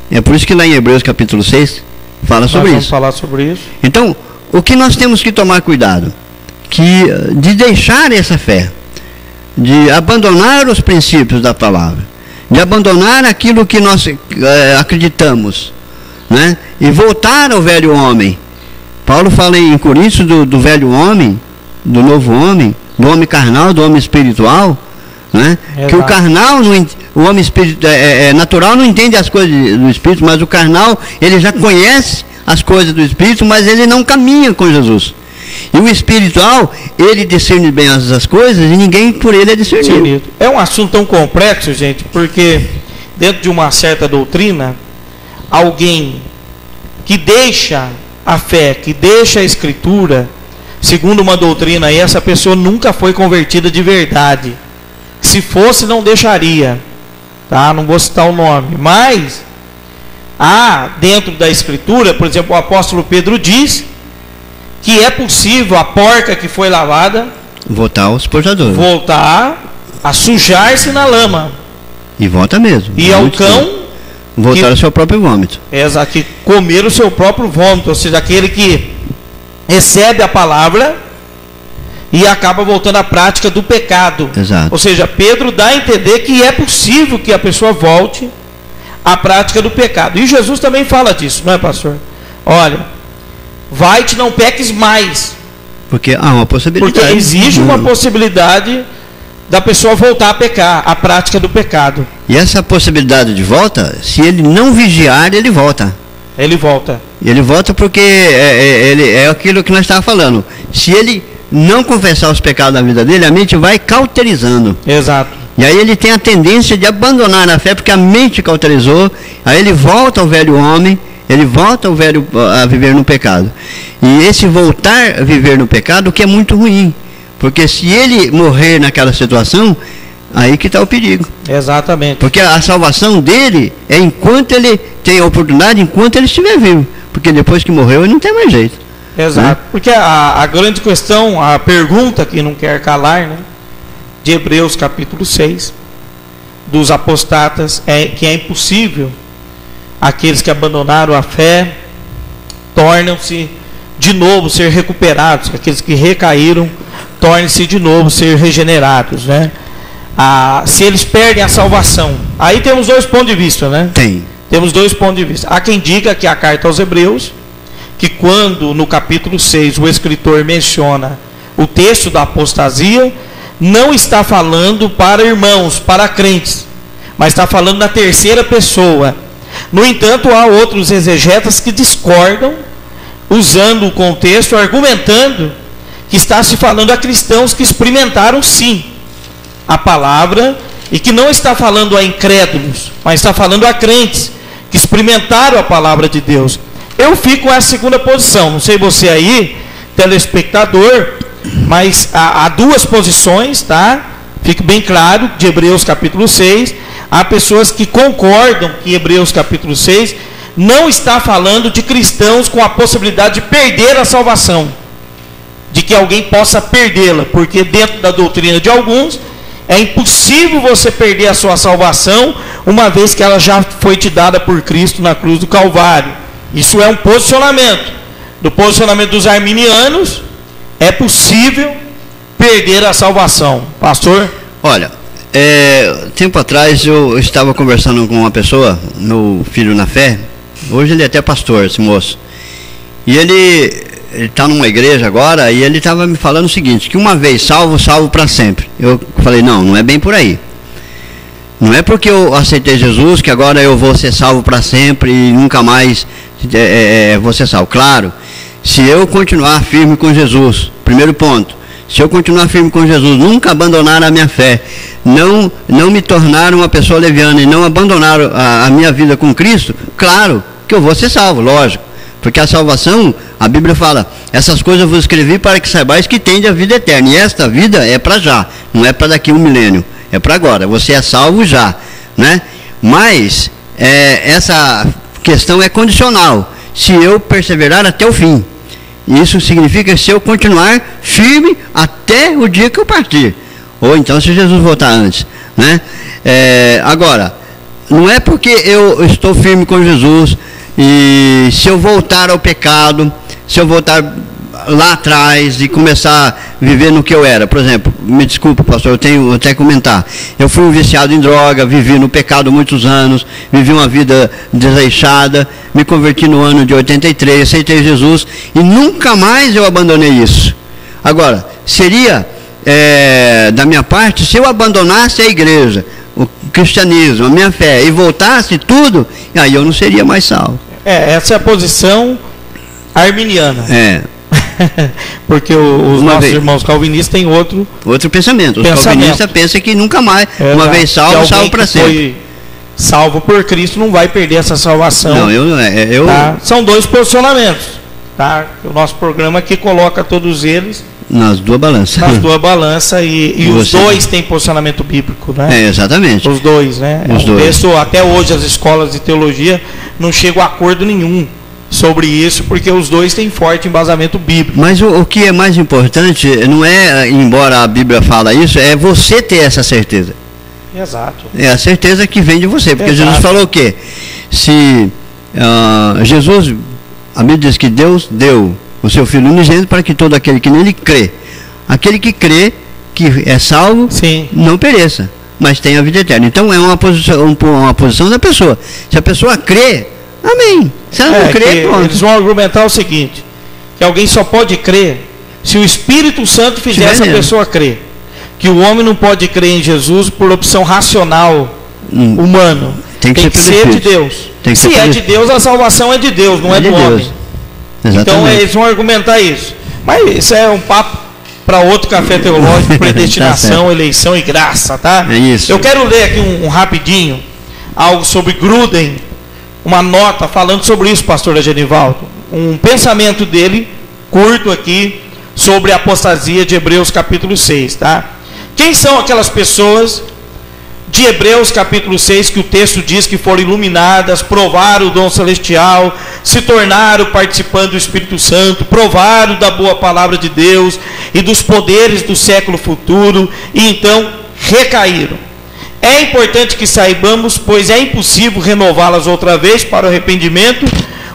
É por isso que lá em Hebreus capítulo 6 fala sobre isso. Vamos falar sobre isso. Então, o que nós temos que tomar cuidado? De deixar essa fé, de abandonar os princípios da palavra, de abandonar aquilo que nós acreditamos, né? E voltar ao velho homem. Paulo fala em Coríntios do velho homem, do novo homem, do homem carnal, do homem espiritual, né? Que o carnal, o homem natural não entende as coisas do Espírito, mas o carnal, ele já conhece as coisas do Espírito, mas ele não caminha com Jesus. E o espiritual, ele discerne bem as coisas e ninguém por ele é discernido. É um assunto tão complexo, gente, porque dentro de uma certa doutrina, alguém que deixa a fé, que deixa a Escritura, segundo uma doutrina aí, essa pessoa nunca foi convertida de verdade. Se fosse, não deixaria, tá? Não vou citar o nome, mas dentro da Escritura, por exemplo, o apóstolo Pedro diz que é possível a porca que foi lavada voltar ao despojador, voltar a sujar-se na lama, e volta mesmo, e ao cão voltar ao seu próprio vômito. Exato, que comer o seu próprio vômito, ou seja, aquele que recebe a palavra e acaba voltando à prática do pecado. Exato. Ou seja, Pedro dá a entender que é possível que a pessoa volte à prática do pecado. E Jesus também fala disso, não é, pastor? Olha, vai-te, não peques mais. Porque há uma possibilidade. Porque existe uma possibilidade da pessoa voltar a pecar, a prática do pecado. E essa possibilidade de volta, se ele não vigiar, ele volta. Ele volta. Ele volta porque é aquilo que nós estávamos falando. Se ele não confessar os pecados da vida dele, a mente vai cauterizando. Exato. E aí ele tem a tendência de abandonar a fé, porque a mente cauterizou, aí ele volta ao velho homem, ele volta ao velho a viver no pecado. E esse voltar a viver no pecado, que é muito ruim. Porque se ele morrer naquela situação, aí que está o perigo. Exatamente. Porque a salvação dele é enquanto ele tem a oportunidade, enquanto ele estiver vivo. Porque depois que morreu, ele não tem mais jeito. Exato. Né? Porque a grande questão, a pergunta que não quer calar, né, de Hebreus capítulo 6, dos apostatas, é que é impossível aqueles que abandonaram a fé tornam-se de novo ser recuperados, aqueles que recaíram tornem-se de novo ser regenerados, né? Se eles perdem a salvação, aí temos dois pontos de vista, né? Temos dois pontos de vista. Há quem diga que a carta aos Hebreus, que quando no capítulo 6 o escritor menciona o texto da apostasia, não está falando para irmãos, para crentes, mas está falando na terceira pessoa. No entanto, há outros exegetas que discordam, usando o contexto, argumentando que está se falando a cristãos que experimentaram sim a palavra, e que não está falando a incrédulos, mas está falando a crentes que experimentaram a palavra de Deus. Eu fico com essa segunda posição. Não sei você aí, telespectador, mas há duas posições, tá? Fique bem claro, de Hebreus capítulo 6, há pessoas que concordam que Hebreus capítulo 6 não está falando de cristãos com a possibilidade de perder a salvação, de que alguém possa perdê-la, porque dentro da doutrina de alguns, é impossível você perder a sua salvação, uma vez que ela já foi te dada por Cristo na cruz do Calvário. Isso é um posicionamento. Do posicionamento dos arminianos, é possível perder a salvação. Pastor? Olha, tempo atrás eu estava conversando com uma pessoa, meu filho na fé, hoje ele é até pastor, esse moço, e ele está numa igreja agora, e ele estava me falando o seguinte, que uma vez salvo, salvo para sempre. Eu falei, não é bem por aí. Não é porque eu aceitei Jesus que agora eu vou ser salvo para sempre e nunca mais vou ser salvo. Claro, se eu continuar firme com Jesus, primeiro ponto, se eu continuar firme com Jesus, nunca abandonar a minha fé, não me tornar uma pessoa leviana e não abandonar a minha vida com Cristo, claro que eu vou ser salvo, lógico. Porque a salvação, a Bíblia fala, essas coisas eu vos escrevi para que saibais que tende a vida eterna. E esta vida é para já, não é para daqui a 1 milênio, é para agora. Você é salvo já, né? Mas essa questão é condicional, se eu perseverar até o fim. Isso significa se eu continuar firme até o dia que eu partir. Ou então se Jesus voltar antes, né? Agora, não é porque eu estou firme com Jesus e se eu voltar ao pecado, se eu voltar lá atrás e começar a viver no que eu era, por exemplo, me desculpa, pastor, eu tenho até que comentar, eu fui um viciado em droga, vivi no pecado muitos anos, vivi uma vida desleixada, me converti no ano de 83, aceitei Jesus e nunca mais eu abandonei isso. Agora, seria da minha parte, se eu abandonasse a igreja, o cristianismo, a minha fé, e voltasse tudo, aí eu não seria mais salvo. Essa é a posição arminiana. Porque os nossos irmãos calvinistas têm outro pensamento. Os calvinistas pensam que nunca mais, uma vez salvo, salvo para sempre. Foi salvo por Cristo não vai perder essa salvação. Não, tá? São dois posicionamentos, tá? O nosso programa aqui coloca todos eles nas duas balanças. E os dois têm posicionamento bíblico, né? Exatamente. Os dois, né? Até hoje as escolas de teologia não chegam a acordo nenhum sobre isso, porque os dois têm forte embasamento bíblico. Mas o que é mais importante não é, embora a Bíblia fala isso, é você ter essa certeza. Exato. É a certeza que vem de você, porque Jesus falou o quê? Se Jesus, a Bíblia diz que Deus deu o seu Filho unigênito para que todo aquele que nele crê, aquele que crê que é salvo, sim, não pereça, mas tenha a vida eterna. Então é uma posição da pessoa. Se a pessoa crê, amém. Se ela não crê, pronto. Eles vão argumentar o seguinte, que alguém só pode crer se o Espírito Santo fizer essa pessoa crer. Que o homem não pode crer em Jesus por opção racional, humano. Tem que ser de Deus. Se é de Deus, a salvação é de Deus, não é do homem. Exatamente. Então eles vão argumentar isso. Mas isso é um papo para outro café teológico, predestinação, tá, eleição e graça, tá? É isso. Eu quero ler aqui um rapidinho, algo sobre Gruden, uma nota falando sobre isso, pastor Genivaldo. Um pensamento dele, curto aqui, sobre a apostasia de Hebreus capítulo 6, tá? Quem são aquelas pessoas de Hebreus capítulo 6 que o texto diz que foram iluminadas, provaram o dom celestial, se tornaram participantes do Espírito Santo, provaram da boa palavra de Deus e dos poderes do século futuro e então recaíram? É importante que saibamos, pois é impossível renová-las outra vez para o arrependimento,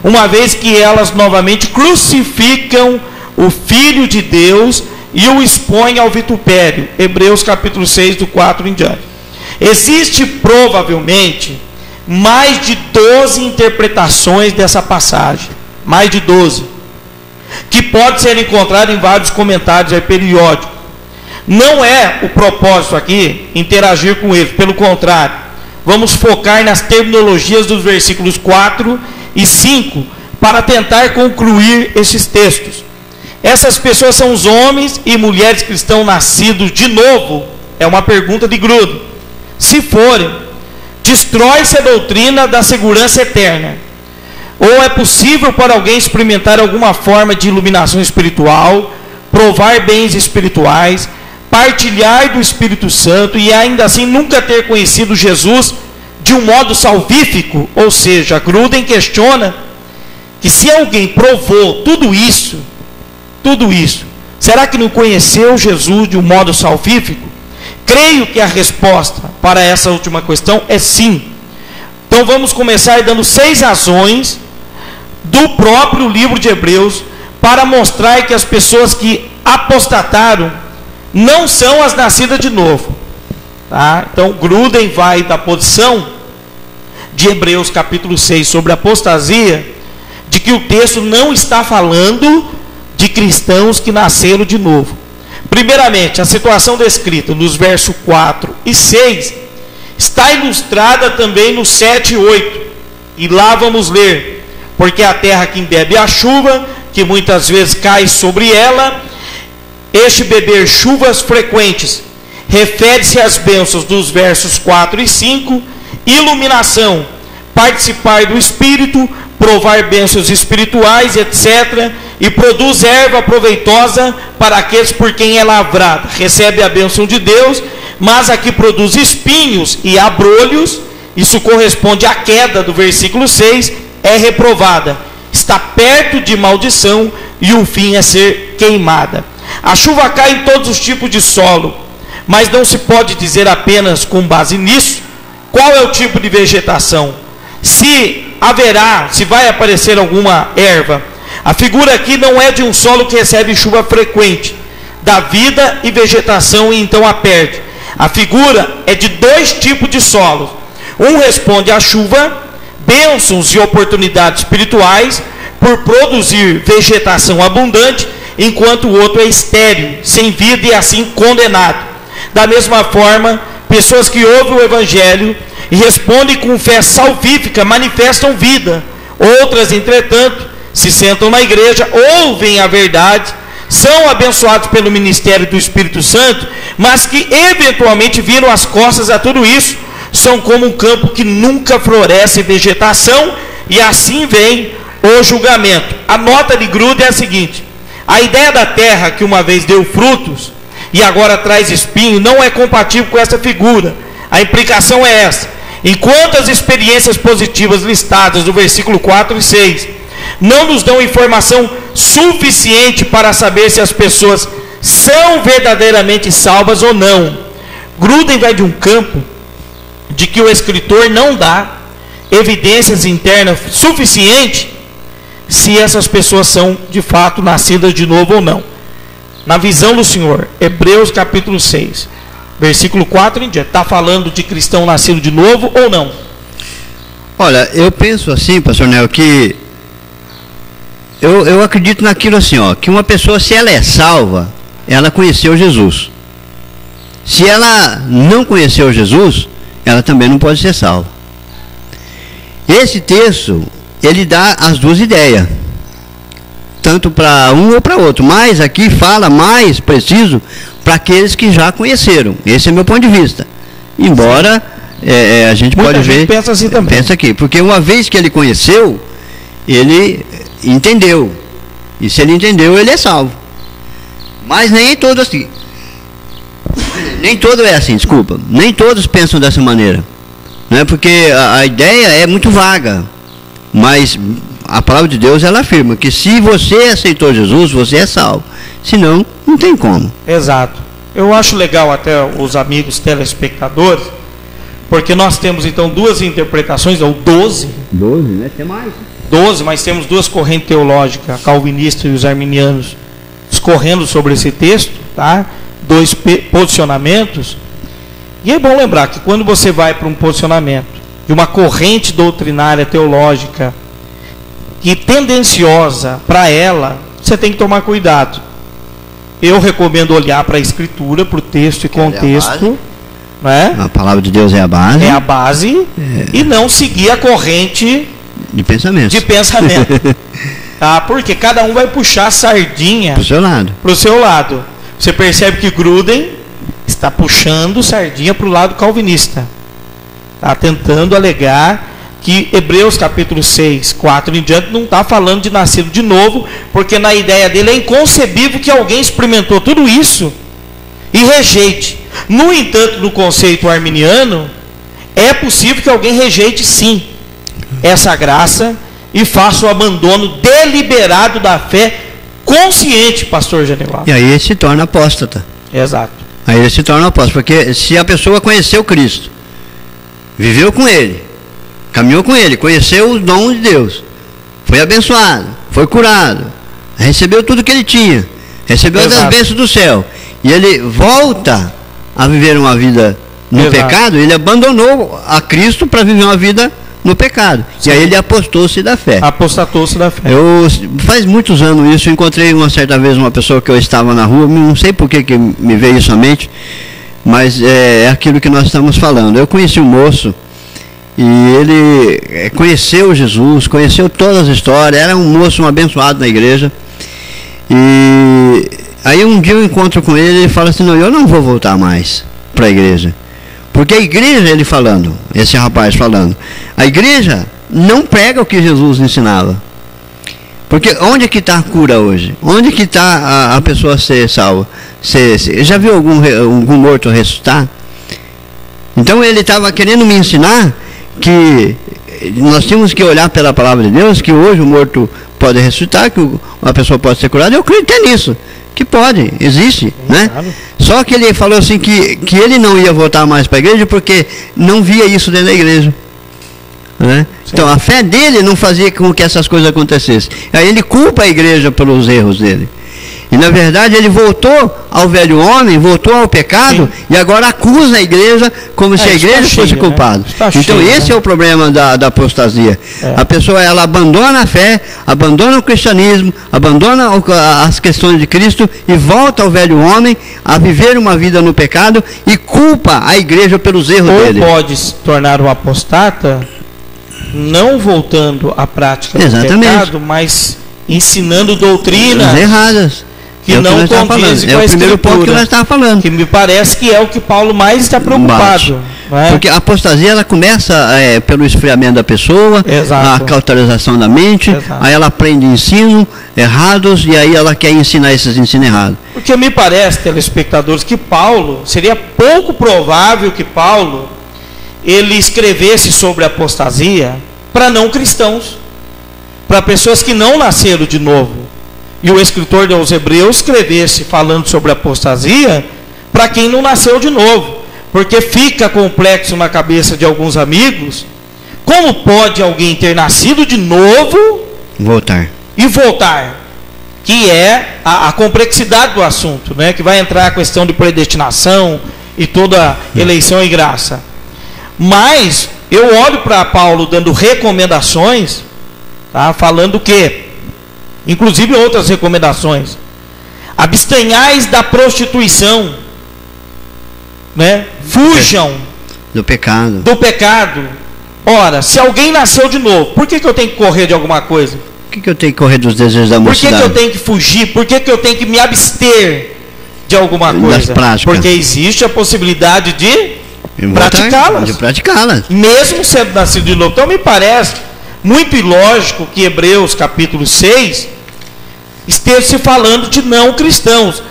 uma vez que elas novamente crucificam o Filho de Deus e o expõem ao vitupério. Hebreus capítulo 6, do 4 em diante. Existe provavelmente mais de 12 interpretações dessa passagem, mais de 12, que pode ser encontrado em vários comentários periódicos. Não é o propósito aqui interagir com eles, pelo contrário, vamos focar nas terminologias dos versículos 4 e 5 para tentar concluir esses textos. Essas pessoas são os homens e mulheres cristãos nascidos de novo? É uma pergunta de Gruden. Se forem, destrói-se a doutrina da segurança eterna. Ou é possível para alguém experimentar alguma forma de iluminação espiritual, provar bens espirituais, partilhar do Espírito Santo e ainda assim nunca ter conhecido Jesus de um modo salvífico. Ou seja, Gruden questiona que se alguém provou tudo isso, será que não conheceu Jesus de um modo salvífico? Creio que a resposta para essa última questão é sim. Então vamos começar dando 6 razões do próprio livro de Hebreus para mostrar que as pessoas que apostataram não são as nascidas de novo, tá? Então Gruden vai da posição de Hebreus capítulo 6 sobre apostasia, de que o texto não está falando de cristãos que nasceram de novo. Primeiramente, a situação descrita nos versos 4 e 6 está ilustrada também no 7 e 8. E lá vamos ler: porque a terra que embebe a chuva, que muitas vezes cai sobre ela, este beber chuvas frequentes, refere-se às bênçãos dos versos 4 e 5, iluminação, participar do Espírito, provar bênçãos espirituais, etc., e produz erva proveitosa para aqueles por quem é lavrada. Recebe a bênção de Deus, mas aqui produz espinhos e abrolhos. Isso corresponde à queda do versículo 6, é reprovada, está perto de maldição e o fim é ser queimada. A chuva cai em todos os tipos de solo, mas não se pode dizer apenas com base nisso qual é o tipo de vegetação, se vai aparecer alguma erva. A figura aqui não é de um solo que recebe chuva frequente, dá vida e vegetação e então a perde. A figura é de 2 tipos de solos. Um responde à chuva, bênçãos e oportunidades espirituais por produzir vegetação abundante, enquanto o outro é estéril, sem vida e assim condenado. Da mesma forma, pessoas que ouvem o Evangelho e respondem com fé salvífica manifestam vida. Outras, entretanto, se sentam na igreja, ouvem a verdade, são abençoados pelo ministério do Espírito Santo, mas que eventualmente viram as costas a tudo isso, são como um campo que nunca floresce vegetação, e assim vem o julgamento. A nota de Gruden é a seguinte: a ideia da terra que uma vez deu frutos e agora traz espinho não é compatível com essa figura. A implicação é essa: enquanto as experiências positivas listadas no versículo 4 e 6 não nos dão informação suficiente para saber se as pessoas são verdadeiramente salvas ou não, Gruden vai de um campo de que o escritor não dá evidências internas suficientes se essas pessoas são de fato nascidas de novo ou não. Na visão do Senhor, Hebreus capítulo 6, versículo 4 em diante, está falando de cristão nascido de novo ou não? Olha, eu penso assim, pastor Nel, que eu acredito naquilo assim, ó, que uma pessoa, se ela é salva, ela conheceu Jesus. Se ela não conheceu Jesus, ela também não pode ser salva. Esse texto, ele dá as duas ideias, tanto para um ou para outro, mas aqui fala mais preciso para aqueles que já conheceram. Esse é meu ponto de vista. Embora a gente muita pode gente ver, pensa assim também. pensa aqui, porque uma vez que ele conheceu, ele entendeu, e se ele entendeu, ele é salvo. Mas nem todos assim, nem todo é assim, desculpa, nem todos pensam dessa maneira, não é? Porque a ideia é muito vaga, mas a palavra de Deus, ela afirma que se você aceitou Jesus, você é salvo, senão não tem como. Exato. Eu acho legal até os amigos telespectadores, porque nós temos então 2 interpretações, ou 12, né? Tem mais 12, mas temos 2 correntes teológicas, a calvinista e os arminianos, discorrendo sobre esse texto, tá? 2 posicionamentos. E é bom lembrar que quando você vai para um posicionamento de uma corrente doutrinária teológica que tendenciosa para ela, você tem que tomar cuidado. Eu recomendo olhar para a Escritura, para o texto e contexto, né? A palavra de Deus é a base. É a base, e não seguir a corrente de pensamento. Tá? Porque cada um vai puxar a sardinha para o seu lado. Você percebe que Gruden está puxando sardinha para o lado calvinista. Está tentando alegar que Hebreus capítulo 6, 4 em diante, não está falando de nascido de novo, porque na ideia dele é inconcebível que alguém experimentou tudo isso e rejeite. No entanto, no conceito arminiano, é possível que alguém rejeite sim essa graça e faça o abandono deliberado da fé consciente, pastor Genivaldo. E aí ele se torna apóstata. Exato. Aí ele se torna apóstata, porque se a pessoa conheceu Cristo, viveu com Ele, caminhou com Ele, conheceu os dons de Deus, foi abençoado, foi curado, recebeu tudo que ele tinha, recebeu as bênçãos do céu, e ele volta a viver uma vida no pecado, ele abandonou a Cristo para viver uma vida no pecado. Sim. E aí ele apostou-se da fé. Apostatou-se da fé. Faz muitos anos isso, eu encontrei uma certa vez uma pessoa que eu estava na rua, não sei por que me veio isso à mente, mas é aquilo que nós estamos falando. Eu conheci um moço e ele conheceu Jesus, conheceu todas as histórias, era um moço, um abençoado na igreja. E aí um dia eu encontro com ele e ele fala assim: não, eu não vou voltar mais para a igreja. Porque a igreja, ele falando, esse rapaz falando, a igreja não prega o que Jesus ensinava. Porque onde é que está a cura hoje? Onde é que está a pessoa ser salva? Já viu algum morto ressuscitar? Então ele estava querendo me ensinar que nós tínhamos que olhar pela palavra de Deus, que hoje o morto pode ressuscitar, que uma pessoa pode ser curada. Eu acredito nisso, que pode, existe, né? Claro. Só que ele falou assim que ele não ia voltar mais para a igreja porque não via isso dentro da igreja, né? Então a fé dele não fazia com que essas coisas acontecessem. Aí ele culpa a igreja pelos erros dele. E na verdade ele voltou ao velho homem, voltou ao pecado. Sim. E agora acusa a igreja como se a igreja fosse culpada. Né? Então esse é o problema da apostasia. A pessoa, ela abandona a fé, abandona o cristianismo, abandona as questões de Cristo e volta ao velho homem a viver uma vida no pecado e culpa a igreja pelos erros dele. Ou pode se tornar um apostata não voltando à prática do pecado, mas ensinando doutrinas erradas que não condizem com a Escritura. É o primeiro ponto que nós estamos falando. Que me parece que é o que Paulo mais está preocupado. Né? Porque a apostasia, ela começa pelo esfriamento da pessoa, a cauterização da mente, aí ela aprende ensino errados e aí ela quer ensinar esses ensinos errados. Porque me parece, telespectadores, que Paulo, seria pouco provável que Paulo ele escrevesse sobre a apostasia para não cristãos, para pessoas que não nasceram de novo. E o escritor aos Hebreus escrevesse falando sobre a apostasia para quem não nasceu de novo, porque fica complexo na cabeça de alguns amigos: como pode alguém ter nascido de novo e voltar? Que é a complexidade do assunto, né? Que vai entrar a questão de predestinação e toda eleição e graça. Mas eu olho para Paulo dando recomendações, tá? Falando que, inclusive outras recomendações: abstenhais da prostituição, né? Fujam do pecado. Ora, se alguém nasceu de novo, por que eu tenho que correr de alguma coisa? Por que eu tenho que correr dos desejos da mocidade? Por que eu tenho que fugir? Por que eu tenho que me abster de alguma coisa? Porque existe a possibilidade de praticá-las, mesmo sendo nascido de novo. Então me parece muito ilógico que Hebreus capítulo 6 esteja se falando de não cristãos.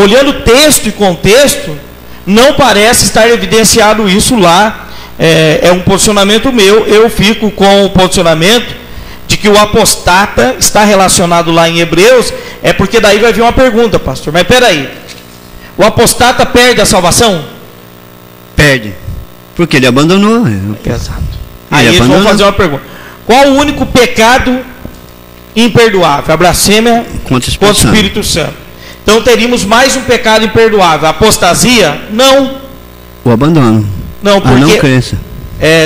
Olhando texto e contexto, não parece estar evidenciado isso lá. É um posicionamento meu. Eu fico com o posicionamento de que o apostata está relacionado lá em Hebreus, porque daí vai vir uma pergunta, pastor: mas peraí, o apostata perde a salvação? Perde, porque ele abandonou. Exato. Aí eles vão fazer uma pergunta: qual o único pecado imperdoável? A blasfêmia contra o Espírito Santo. Então teríamos mais um pecado imperdoável: a apostasia? Não. O abandono. Não, porque não crença.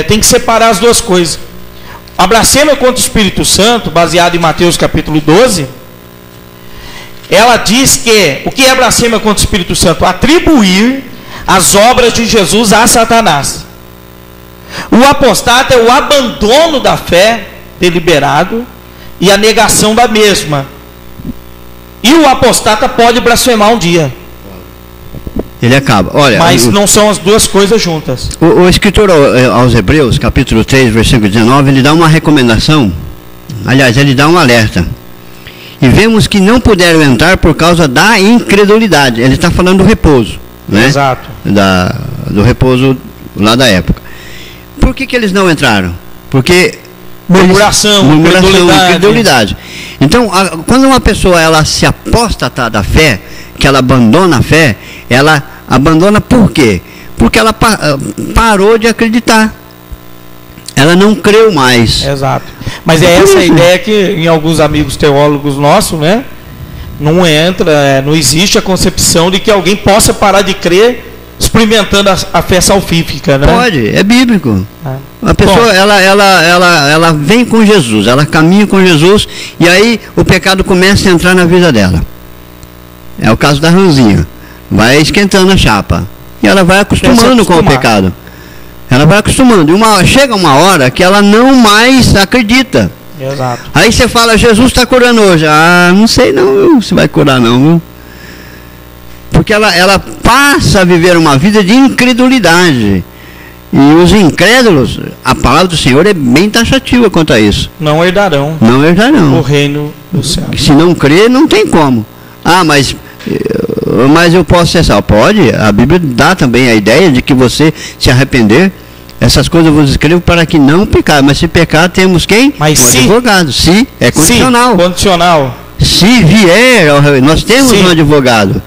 Tem que separar as duas coisas. A blasfêmia contra o Espírito Santo, baseado em Mateus capítulo 12, ela diz que o que é blasfêmia contra o Espírito Santo? Atribuir as obras de Jesus a Satanás. O apostata é o abandono da fé deliberado e a negação da mesma. E o apostata pode blasfemar um dia. Ele acaba. Olha, mas não são as duas coisas juntas. O escritor aos Hebreus, capítulo 3, versículo 19, ele dá uma recomendação. Aliás, ele dá um alerta. E vemos que não puderam entrar por causa da incredulidade. Ele está falando do repouso, né? Exato. Do repouso lá da época. Por que eles não entraram? Porque murmuração, incredulidade. Então, quando uma pessoa ela se apostata da fé, que ela abandona a fé, ela abandona por quê? Porque ela parou de acreditar. Ela não creu mais. Exato. Mas é essa a ideia que em alguns amigos teólogos nossos, né? Não entra, não existe a concepção de que alguém possa parar de crer experimentando a fé salvífica, né? Pode, é bíblico. A pessoa, ela vem com Jesus, ela caminha com Jesus, e aí o pecado começa a entrar na vida dela. É o caso da Ranzinha. Vai esquentando a chapa. E ela vai acostumando com o pecado. Ela vai acostumando. Chega uma hora que ela não mais acredita. Exato. Aí você fala, Jesus está curando hoje. Ah, não sei não, se vai curar não, viu? Porque ela passa a viver uma vida de incredulidade. E os incrédulos, a palavra do Senhor é bem taxativa quanto a isso. Não herdarão. Não herdarão o reino do céu. Se não crer, não tem como. Ah, mas eu posso cessar. Pode. A Bíblia dá também a ideia de que você se arrepender. Essas coisas eu vos escrevo para que não pecar. Mas se pecar, temos quem? Mas um advogado. Se é condicional. Sim, condicional. Se vier, nós temos um advogado.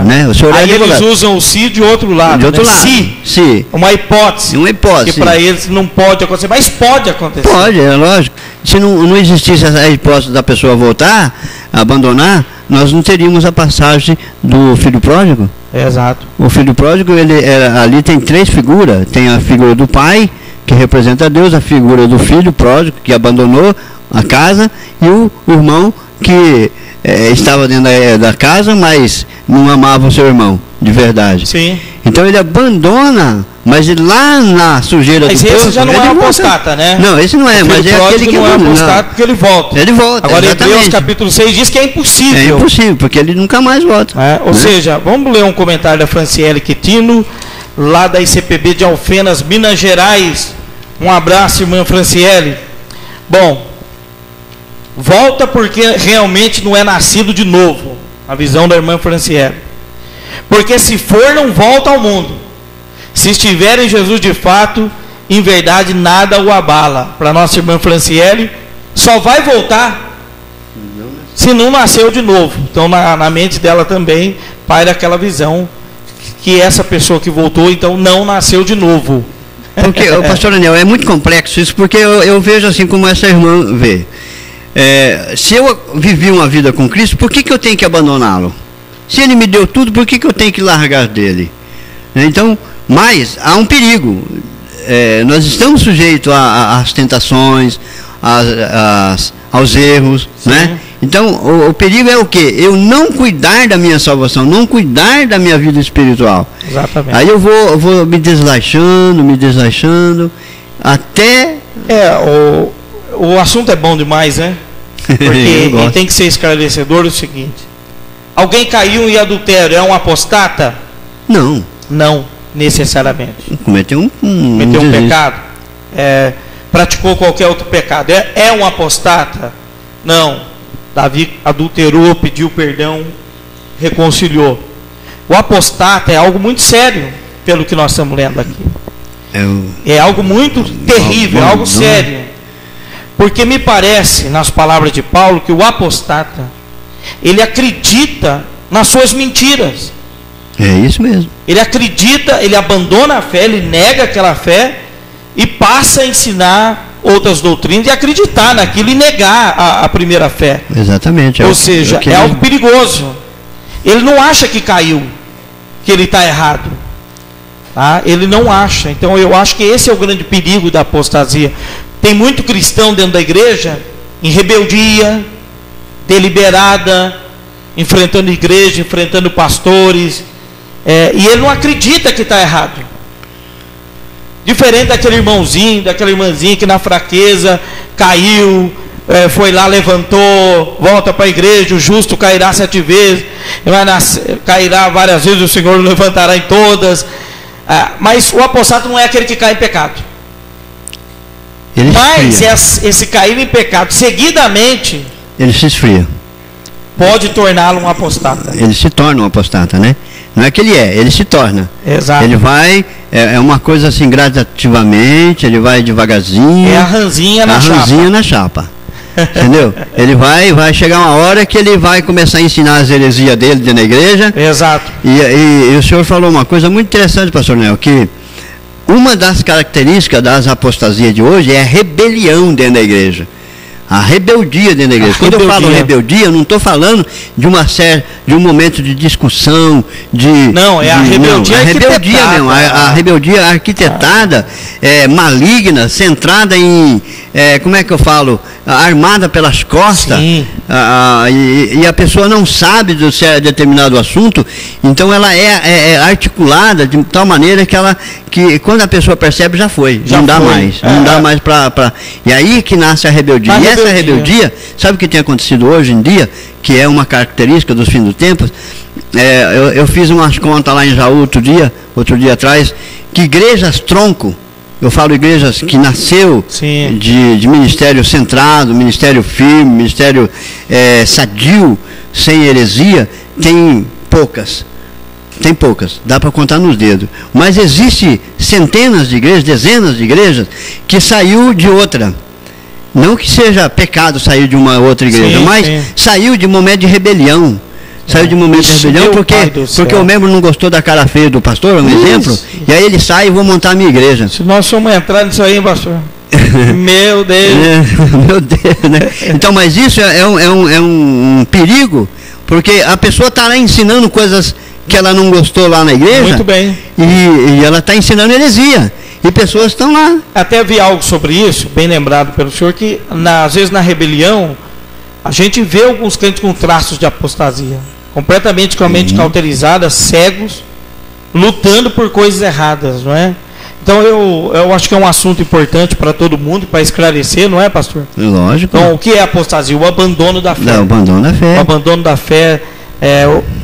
Né? O senhor aí é eles usam o se de outro lado. De outro né? lado. Se. Uma hipótese. Uma hipótese. Que para eles não pode acontecer. Mas pode acontecer. Pode, é lógico. Se não existisse essa hipótese da pessoa voltar, abandonar, nós não teríamos a passagem do filho pródigo. Exato. O filho pródigo, ali tem três figuras. Tem a figura do pai, que representa Deus, a figura do filho pródigo, que abandonou a casa, e o irmão que estava dentro da casa, mas não amava o seu irmão, de verdade. Sim. Então ele abandona, mas lá na sujeira do poço... Mas esse já não é um apostata, né? Não, esse não é, mas é aquele que não é apostata porque ele volta. Ele volta, agora, exatamente. Hebreus capítulo 6 diz que é impossível. É impossível, porque ele nunca mais volta. Ou seja, vamos ler um comentário da Franciele Quitino, lá da ICPB de Alfenas, Minas Gerais. Um abraço, irmã Franciele. Bom, volta porque realmente não é nascido de novo, a visão da irmã Franciele. Porque se for, não volta ao mundo. Se estiver em Jesus de fato, em verdade nada o abala. Para nossa irmã Franciele, só vai voltar se não nasceu de novo. Então na mente dela também paira aquela visão que essa pessoa que voltou, então não nasceu de novo. Porque, pastor Daniel, é muito complexo isso, porque eu vejo assim como essa irmã vê. Se eu vivi uma vida com Cristo, por que eu tenho que abandoná-lo? Se ele me deu tudo, por que eu tenho que largar dele? Então, mas há um perigo. Nós estamos sujeitos às tentações, aos erros, né? Então, o perigo é o quê? Eu não cuidar da minha salvação, não cuidar da minha vida espiritual. Exatamente. Aí eu vou me desleixando, até... O assunto é bom demais, né? Porque tem que ser esclarecedor o seguinte: alguém caiu em adultério, é um apostata? Não. Não, necessariamente. Cometeu um pecado? Praticou qualquer outro pecado? É um apostata? Não. Davi adulterou, pediu perdão, reconciliou. O apostata é algo muito sério, pelo que nós estamos lendo aqui. É algo muito terrível, é algo sério. Porque me parece, nas palavras de Paulo, que o apostata, ele acredita nas suas mentiras. É isso mesmo. Ele acredita, ele abandona a fé, ele nega aquela fé e passa a ensinar outras doutrinas e acreditar naquilo e negar a primeira fé. Exatamente. Ou seja, é algo perigoso. Ele não acha que caiu, que ele está errado. Tá? Ele não acha. Então eu acho que esse é o grande perigo da apostasia. Tem muito cristão dentro da igreja em rebeldia, deliberada, enfrentando igreja, enfrentando pastores, e ele não acredita que está errado. Diferente daquele irmãozinho, daquela irmãzinha que na fraqueza caiu, foi lá, levantou, volta para a igreja, o justo cairá 7 vezes, cairá várias vezes, o Senhor o levantará em todas. Mas o apostato não é aquele que cai em pecado. Mas esse cair em pecado seguidamente, ele se esfria, pode torná-lo um apostata. Ele se torna um apostata, né? Não é que ele se torna. Exato. Ele vai, é uma coisa assim, gradativamente, ele vai devagarzinho. É a ranzinha na chapa. Entendeu? Ele vai chegar uma hora que ele vai começar a ensinar as heresias dele dentro da igreja. Exato. E o senhor falou uma coisa muito interessante, pastor Nel, que uma das características das apostasias de hoje é a rebelião dentro da igreja. A rebeldia dentro da igreja. Quando eu falo rebeldia, eu não estou falando de um momento de discussão, Não, é a rebeldia mesmo. A rebeldia arquitetada, maligna, centrada em, como é que eu falo? Armada pelas costas. E a pessoa não sabe de determinado assunto, então ela é articulada de tal maneira que quando a pessoa percebe, já foi. Não dá mais para. E aí que nasce a rebeldia. E essa rebeldia, sabe o que tem acontecido hoje em dia, que é uma característica dos fins dos tempos? Eu fiz umas contas lá em Jaú outro dia atrás, que igrejas tronco, eu falo igrejas que nasceu de ministério centrado, ministério firme, ministério sadio, sem heresia, tem poucas, dá para contar nos dedos. Mas existe centenas de igrejas, dezenas de igrejas, que saiu de outra. Não que seja pecado sair de uma outra igreja, mas saiu de momento de rebelião. Saiu de momento de rebelião porque o membro não gostou da cara feia do pastor, exemplo, e aí ele sai e vou montar a minha igreja. Se nós formos entrar nisso aí, pastor, meu Deus. Meu Deus, né? Então, mas isso é um perigo, porque a pessoa está lá ensinando coisas que ela não gostou lá na igreja. Muito bem. E ela está ensinando heresia. E pessoas estão lá. Até vi algo sobre isso, bem lembrado pelo senhor, que às vezes na rebelião, a gente vê alguns crentes com traços de apostasia, completamente com a mente cauterizada, cegos, lutando por coisas erradas, não é? Então eu acho que é um assunto importante para todo mundo, para esclarecer, não é, pastor? Lógico. Então, o que é apostasia? O abandono da fé. O abandono da fé. O abandono da fé,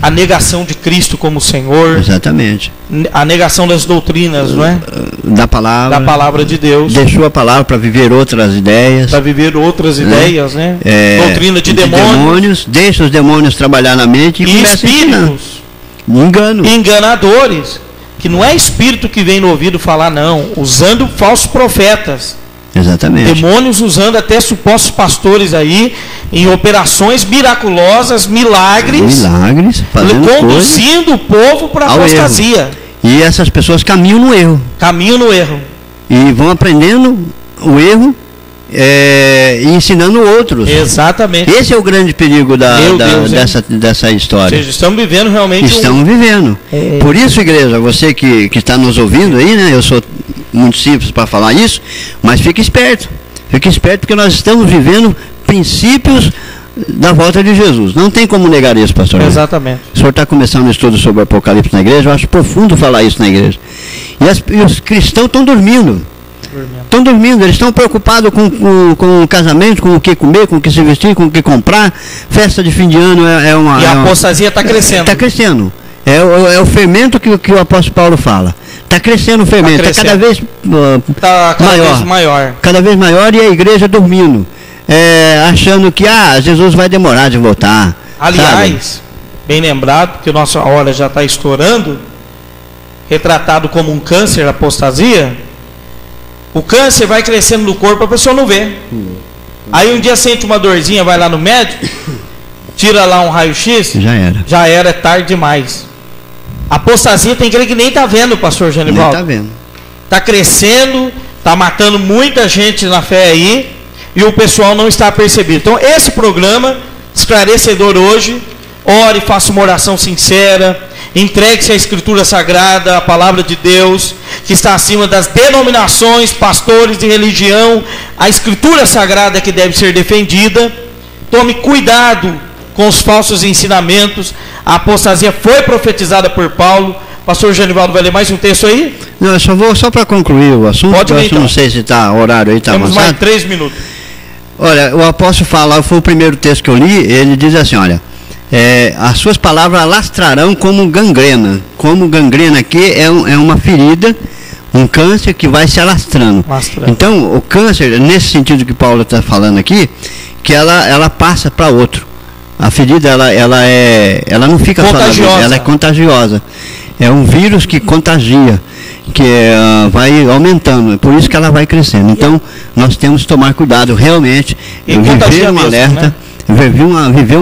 a negação de Cristo como Senhor. Exatamente. A negação das doutrinas, não é? Da palavra de Deus. Deixou a palavra para viver outras ideias. Para viver outras ideias, né? Doutrina de demônios. Deixa os demônios trabalhar na mente e espíritos. Enganadores. Que não é espírito que vem no ouvido falar, não. Usando falsos profetas. Exatamente. Demônios usando até supostos pastores aí em operações miraculosas, milagres, conduzindo o povo para a apostasia. E essas pessoas caminham no erro. E vão aprendendo o erro e ensinando outros. Exatamente. Esse é o grande perigo dessa história. Ou seja, estamos vivendo realmente. Vivendo. Por isso, igreja, você que está nos ouvindo aí, né? Eu sou muito simples para falar isso, mas fique esperto. Fique esperto, porque nós estamos vivendo princípios da volta de Jesus. Não tem como negar isso, pastor. Exatamente. O senhor está começando um estudo sobre o Apocalipse na igreja, eu acho profundo falar isso na igreja. E os cristãos estão dormindo. Eles estão preocupados com o casamento, com o que comer, com o que se vestir, com o que comprar. Festa de fim de ano E a apostasia está crescendo. Está crescendo. É o fermento que o apóstolo Paulo fala. Está crescendo o fermento, está cada vez maior. Cada vez maior, e a igreja dormindo. Achando que Jesus vai demorar de voltar. Aliás, bem lembrado, porque a nossa hora já está estourando, retratado como um câncer, a apostasia. O câncer vai crescendo no corpo, a pessoa não vê. Aí um dia sente uma dorzinha, vai lá no médico, tira lá um raio-x, já era, é tarde demais. A apostasia tem que nem está vendo, pastor Genivaldo. Nem está vendo. Está crescendo, está matando muita gente na fé aí, e o pessoal não está percebendo. Então esse programa esclarecedor hoje, ore, faça uma oração sincera, entregue-se à Escritura Sagrada, a palavra de Deus, que está acima das denominações, pastores de religião. A Escritura Sagrada é que deve ser defendida. Tome cuidado com os falsos ensinamentos. A apostasia foi profetizada por Paulo. Pastor Genivaldo vai ler mais um texto aí? Não, eu só para concluir o assunto. Pode ler, então. Não sei se está horário aí, está avançado. Temos mais 3 minutos. Olha, o apóstolo fala, foi o primeiro texto que eu li, ele diz assim, olha, as suas palavras alastrarão como gangrena. Como gangrena aqui é uma ferida, um câncer que vai se alastrando. Então, o câncer, nesse sentido que Paulo está falando aqui, que ela passa para outro. A ferida, ela não fica só na vida, ela é contagiosa. É um vírus que contagia, que vai aumentando, por isso que ela vai crescendo. Então, nós temos que tomar cuidado, realmente, viver um alerta, né? viver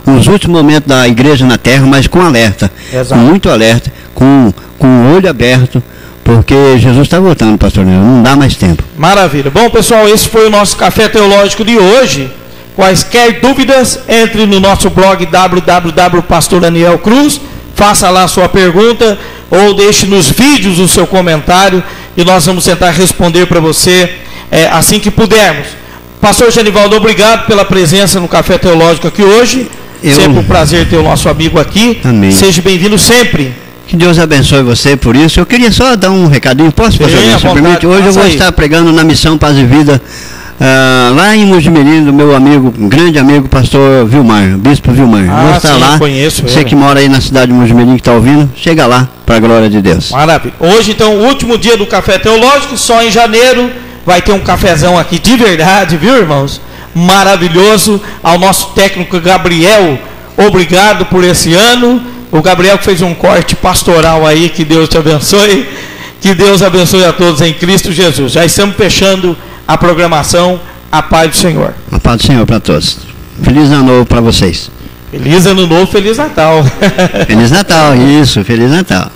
os últimos momentos da igreja na terra, mas com alerta, com muito alerta, com o olho aberto, porque Jesus está voltando, pastor Nilo, não dá mais tempo. Maravilha. Bom, pessoal, esse foi o nosso Café Teológico de hoje. Quaisquer dúvidas, entre no nosso blog www.pastordanielcruz, faça lá a sua pergunta ou deixe nos vídeos o seu comentário e nós vamos tentar responder para você assim que pudermos. Pastor Genivaldo, obrigado pela presença no Café Teológico aqui hoje. Sempre um prazer ter o nosso amigo aqui. Amém. Seja bem-vindo sempre. Que Deus abençoe você por isso. Eu queria só dar um recadinho. Posso, pastor? Simplesmente hoje eu vou estar pregando na Missão Paz e Vida, lá em Mojimirim, do meu amigo, grande amigo, pastor Vilmar, bispo Vilmar. Vou estar lá. Você que mora aí na cidade de Mojimirim, que está ouvindo, chega lá, para a glória de Deus. Maravilha. Hoje, então, o último dia do Café Teológico, só em janeiro vai ter um cafezão aqui de verdade, viu, irmãos? Maravilhoso. Ao nosso técnico Gabriel, obrigado por esse ano. O Gabriel que fez um corte pastoral aí, que Deus te abençoe. Que Deus abençoe a todos em Cristo Jesus. Já estamos fechando a programação. A paz do Senhor. A paz do Senhor para todos. Feliz ano novo para vocês. Feliz ano novo, Feliz Natal. Feliz Natal, isso, Feliz Natal.